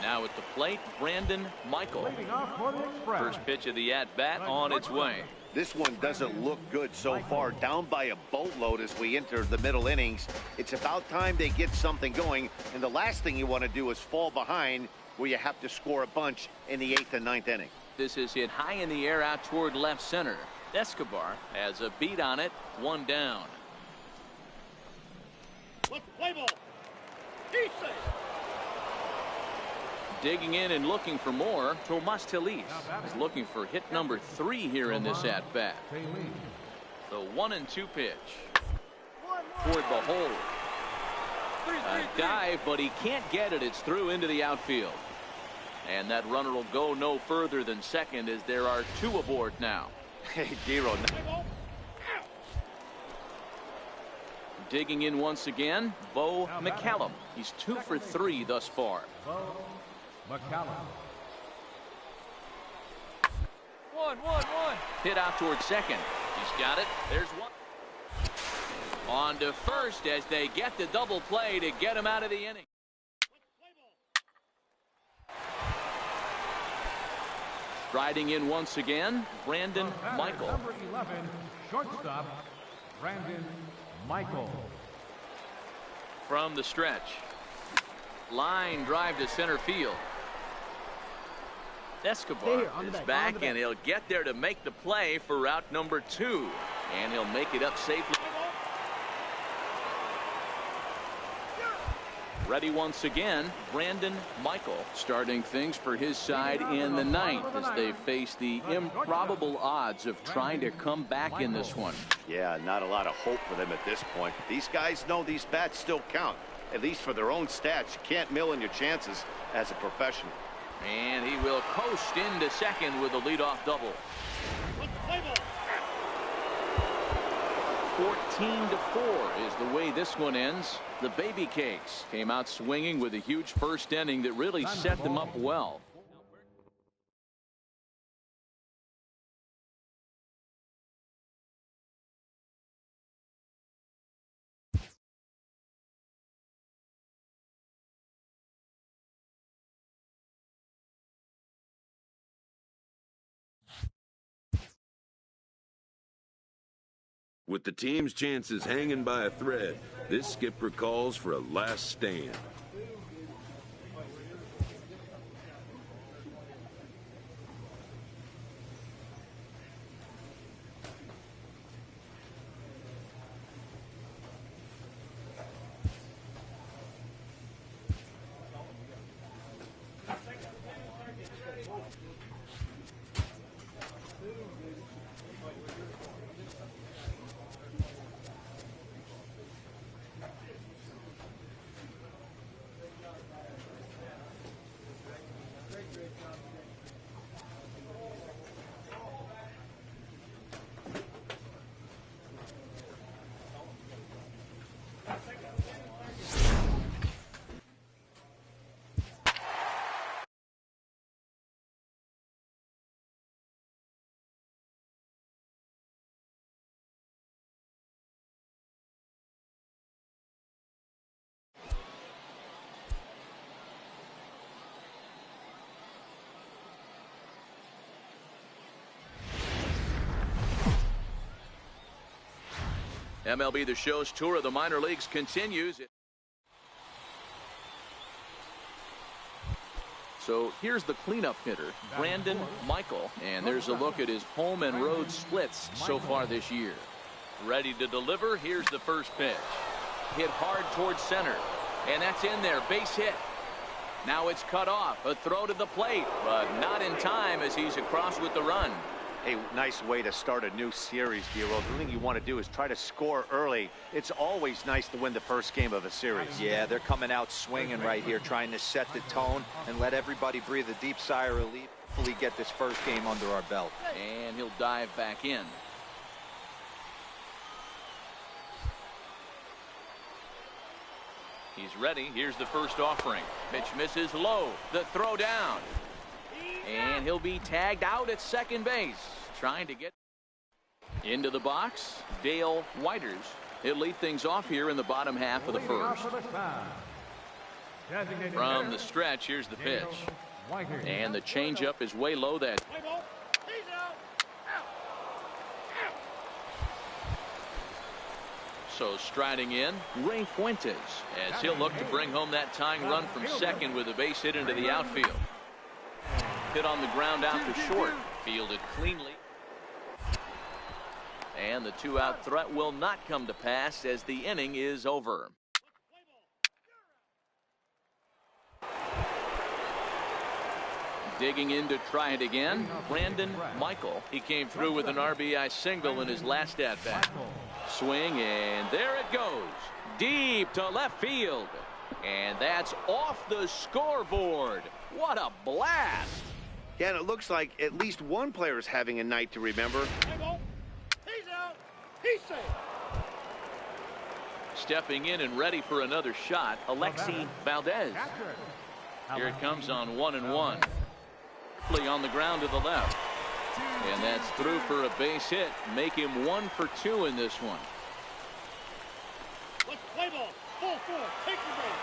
Now at the plate, Brandon Michael. Leading off for the Express. First pitch of the at-bat on its way. This one doesn't look good so far. Down by a boatload as we enter the middle innings. It's about time they get something going. And the last thing you want to do is fall behind where you have to score a bunch in the 8th and 9th inning. This is hit high in the air out toward left center. Escobar has a beat on it. 1 down. Let's play ball. He's safe. Digging in and looking for more, Tomas Telis is looking for hit number 3 here in this at-bat. The 1-2 pitch. Toward the hole. A dive, but he can't get it. It's through into the outfield. And that runner will go no further than second as there are 2 aboard now. Hey, Dero. Play ball. Digging in once again, Bo McCallum. He's 2 for 3 thus far. Bo McCallum. 1. Hit out towards second. He's got it. There's 1. On to first as they get the double play to get him out of the inning. Striding in once again, Brandon Michael. Number 11, shortstop, Brandon Michael. From the stretch. Line drive to center field. Escobar is back, and he'll get there to make the play for route number 2. And he'll make it up safely. Ready once again, Brandon Michael starting things for his side in the 9th as they face the improbable odds of trying to come back in this one. Yeah, not a lot of hope for them at this point. These guys know these bats still count, at least for their own stats. You can't mill in your chances as a professional. And he will coast into second with a leadoff double. 14-4 is the way this one ends. The Baby Cakes came out swinging with a huge first inning that really set them up well. With the team's chances hanging by a thread, this skipper calls for a last stand. MLB The Show's tour of the minor leagues continues. So here's the cleanup hitter, Brandon Michael, and there's a look at his home and road splits so far this year. Ready to deliver. Here's the first pitch. Hit hard towards center, and that's in there. Base hit. Now it's cut off. A throw to the plate, but not in time as he's across with the run. A nice way to start a new series, Giro. The thing you want to do is try to score early. It's always nice to win the first game of a series. Yeah, they're coming out swinging right here, trying to set the tone and let everybody breathe a deep sigh of relief. Hopefully get this first game under our belt. And he'll dive back in. He's ready. Here's the first offering. Pitch misses low. The throw down. And he'll be tagged out at second base. Trying to get into the box. Dale Whiters. He'll lead things off here in the bottom half of the first. From the stretch, here's the pitch. And the changeup is way low. That so striding in, Ray Fuentes, as he'll look to bring home that tying run from second with a base hit into the outfield. Hit on the ground out to short. Fielded cleanly. And the two-out threat will not come to pass as the inning is over. Digging in to try it again, Brandon Michael. He came through with an RBI single in his last at-bat. Swing, and there it goes. Deep to left field. And that's off the scoreboard. What a blast. Yeah, and it looks like at least one player is having a night to remember. He's out. He's safe. Stepping in and ready for another shot, Alexi Valdez. Here it comes on 1-1. On the ground to the left. And that's through for a base hit. Make him 1 for 2 in this one. Let's play ball. Ball 4. Take the base.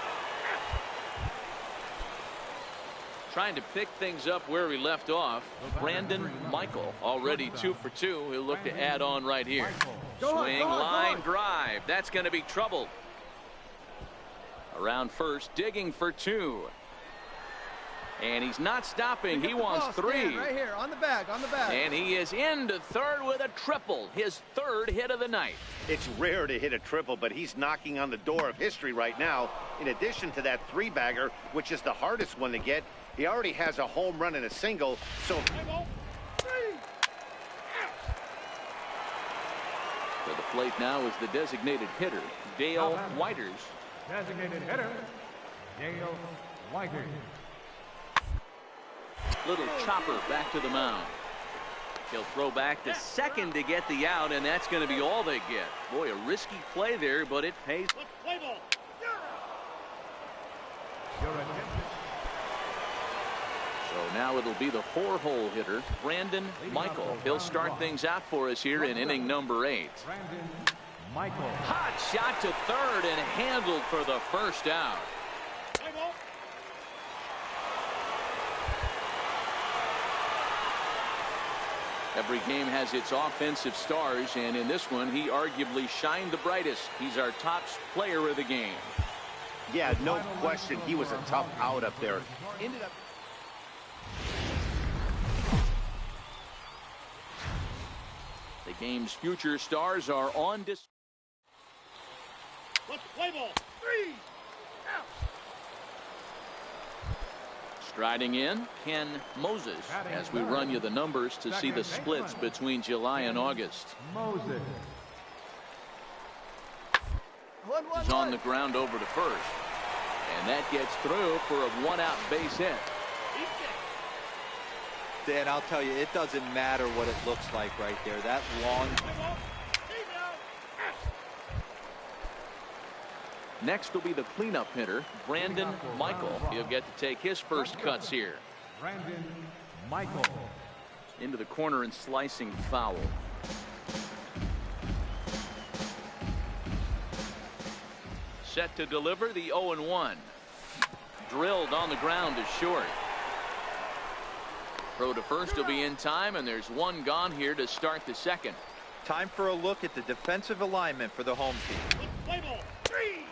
Trying to pick things up where he left off. Brandon Michael already 2 for 2. He'll look to add on right here. Swing, line drive. That's going to be trouble. Around first, digging for 2. And he's not stopping. He wants 3. Right here, on the bag, on the bag. And he is into third with a triple. His third hit of the night. It's rare to hit a triple, but he's knocking on the door of history right now. In addition to that 3-bagger, which is the hardest one to get, he already has a home run and a single. So to the plate now is the designated hitter, Dale Whiters. Designated hitter, Dale Whiters. Little chopper back to the mound. He'll throw back to second to get the out, and that's going to be all they get. Boy, a risky play there, but it pays. Let's play ball. So now it'll be the 4-hole hitter, Brandon Michael. He'll start things out for us here in inning number 8. Brandon Michael. Hot shot to third and handled for the first out. Play ball. Every game has its offensive stars, and in this one, he arguably shined the brightest. He's our top player of the game. Yeah, no question. He was a tough out up there. Ended up. The game's future stars are on display. Let's play ball. 3 out. Striding in, Ken Moses, as we run you the numbers to see the splits between July and August. Moses. He's on the ground over to first. And that gets through for a one-out base hit. Dan, I'll tell you, it doesn't matter what it looks like right there. That long. Next will be the cleanup hitter, Brandon Michael. He'll get to take his first cuts here. Brandon Michael. Into the corner and slicing foul. Set to deliver the 0-1. Drilled on the ground is short. Throw to first will be in time, and there's one gone here to start the second. Time for a look at the defensive alignment for the home team. Play ball. 3.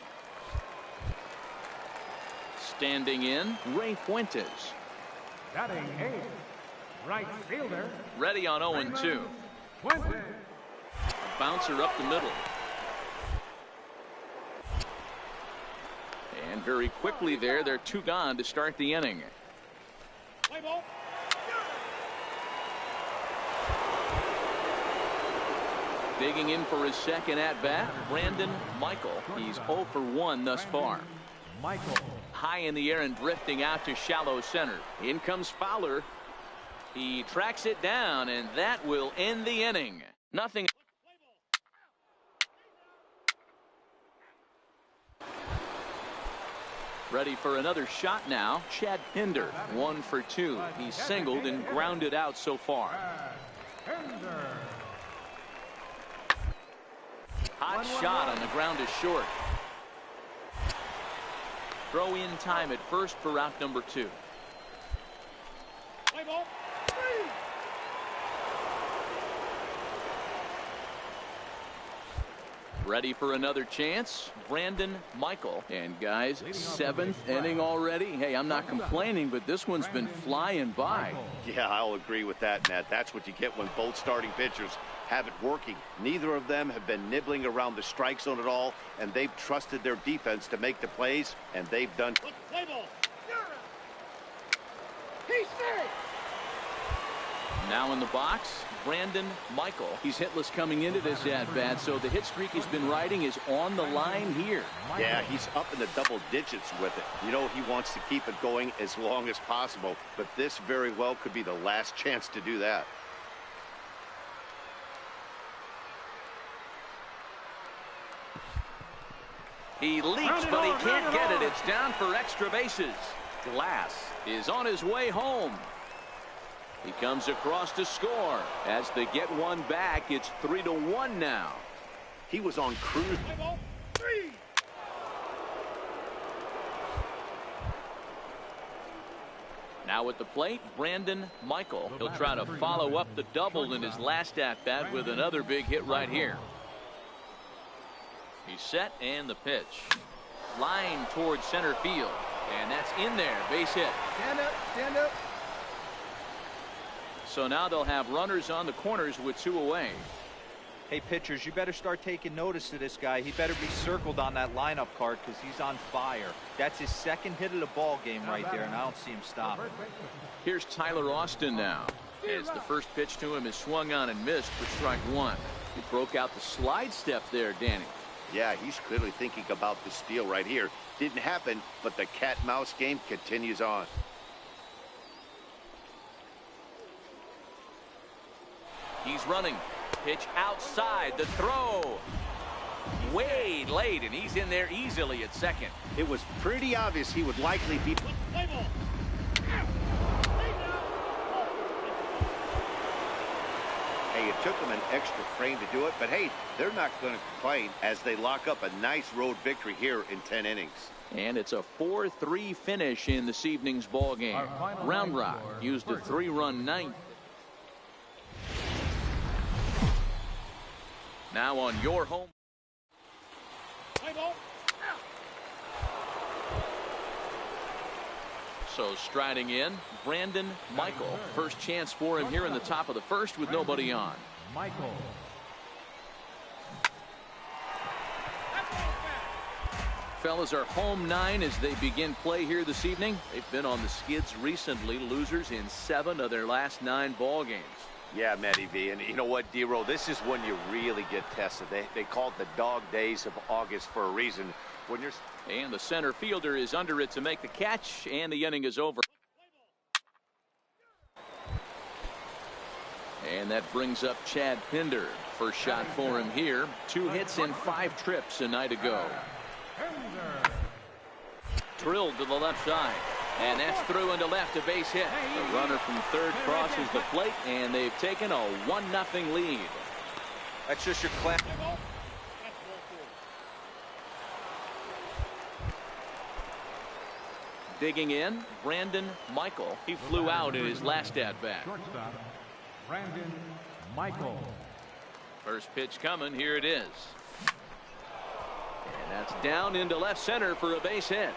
Standing in, Ray Fuentes. Batting 8. Right fielder. Ready on 0-2. Fuentes. Bouncer up the middle. And very quickly there, they're 2 gone to start the inning. Play ball. Digging in for his second at-bat, Brandon Michael. He's 0 for 1 thus far. Michael. High in the air and drifting out to shallow center. In comes Fowler. He tracks it down, and that will end the inning. Nothing. Ready for another shot now. Chad Pinder, 1 for 2. He's singled and grounded out so far. Pinder. Hot shot on the ground is short. Throw in time at first for out number 2. Play ball. 3. Ready for another chance, Brandon Michael. And guys, 7th inning already. Hey, I'm not complaining, but this one's been flying by. Yeah, I'll agree with that, Matt. That's what you get when both starting pitchers have it working. Neither of them have been nibbling around the strike zone at all, and they've trusted their defense to make the plays, and they've done. Let's play ball. He's there. Now in the box, Brandon Michael. He's hitless coming into this at-bat, so the hit streak he's been riding is on the line here. Yeah, he's up in the double digits with it. You know, he wants to keep it going as long as possible, but this very well could be the last chance to do that. He leaps, but he can't get it. It's down for extra bases. Glass is on his way home. He comes across to score. As they get one back, it's 3-1 now. He was on cruise. Play ball. 3. Now at the plate, Brandon Michael. He'll try to follow up the double in his last at-bat with another big hit right here. He's set, and the pitch. Line towards center field. And that's in there. Base hit. Stand up. Stand up. So now they'll have runners on the corners with 2 away. Hey, pitchers, you better start taking notice of this guy. He better be circled on that lineup card because he's on fire. That's his second hit of the ball game right there, and I don't see him stopping. Here's Tyler Austin now. As the first pitch to him is swung on and missed for strike 1. He broke out the slide step there, Danny. Yeah, he's clearly thinking about the steal right here. Didn't happen, but the cat-mouse game continues on. He's running. Pitch outside. The throw. Way late, and he's in there easily at second. It was pretty obvious he would likely be. Play ball. Hey, it took them an extra frame to do it, but hey, they're not going to complain as they lock up a nice road victory here in 10 innings. And it's a 4-3 finish in this evening's ball game. Round Rock used a 3-run ninth. Now on your home. Play ball. So striding in, Brandon Michael. First chance for him here in the top of the first with nobody on. Michael. Fellas are home 9 as they begin play here this evening. They've been on the skids recently, losers in 7 of their last 9 ball games. Yeah, Matty V. And you know what, D-Roll, this is when you really get tested. They call it the dog days of August for a reason. When you're... And the center fielder is under it to make the catch, and the inning is over. And that brings up Chad Pinder. First shot for him here. 2 hits in 5 trips a night ago. Drilled to the left side. And that's through into left, a base hit. The runner from third crosses the plate, and they've taken a 1-0 lead. That's just your class. Digging in, Brandon Michael. He flew out in his last at-bat. Shortstop, Brandon Michael. First pitch coming. Here it is. And that's down into left center for a base hit.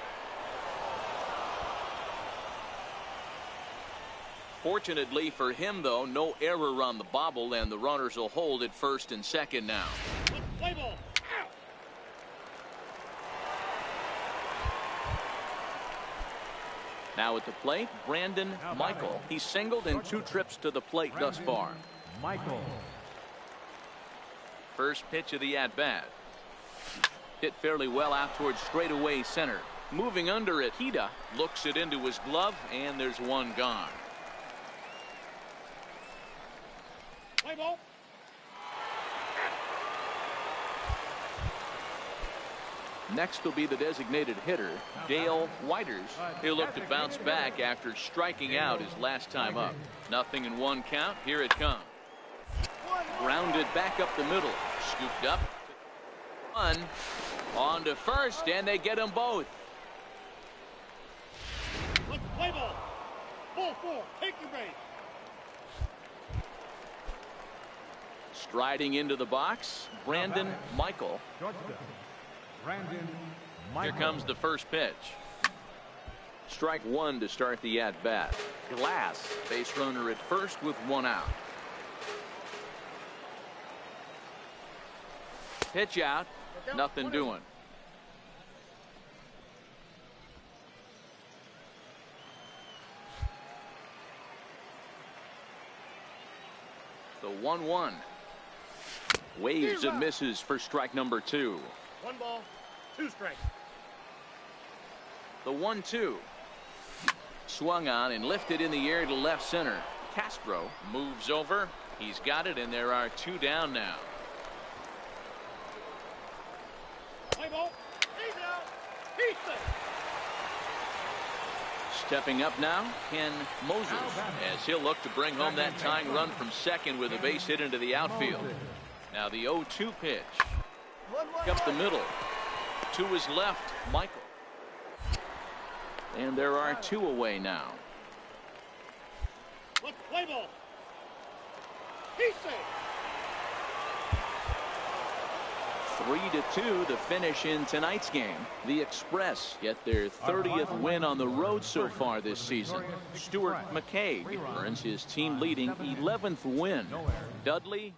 Fortunately for him, though, no error on the bobble, and the runners will hold at first and second now. Play ball. Now at the plate, Brandon Michael. He's singled in 2 trips to the plate thus far. Michael. First pitch of the at-bat. Hit fairly well out towards straightaway center. Moving under it, Hida looks it into his glove, and there's one gone. Play ball. Next will be the designated hitter, Dale Whiters. He'll look to bounce back after striking out his last time up. Nothing in 1 count. Here it comes. Grounded back up the middle. Scooped up. One. On to first, and they get them both. Let's play ball. Ball 4. Take your base. Striding into the box, Brandon Michael. Shortstop, Brandon Michael. Here comes the first pitch. Strike 1 to start the at-bat. Glass, base runner at first with 1 out. Pitch out, nothing doing. The 1-1. Waves and misses for strike number 2. 1 ball, 2 strikes. The 1-2. Swung on and lifted in the air to left center. Castro moves over. He's got it, and there are 2 down now. Play ball. He's out. He's safe. Stepping up now, Ken Moses, as he'll look to bring home that tying run from second with a base hit into the outfield. Now the 0-2 pitch. Up the middle. To his left, Michael. And there are 2 away now. Let's play ball. He's safe. 3-2 the finish in tonight's game. The Express get their 30th win on the road so far this season. Stuart McKay earns his team leading 11th win. Dudley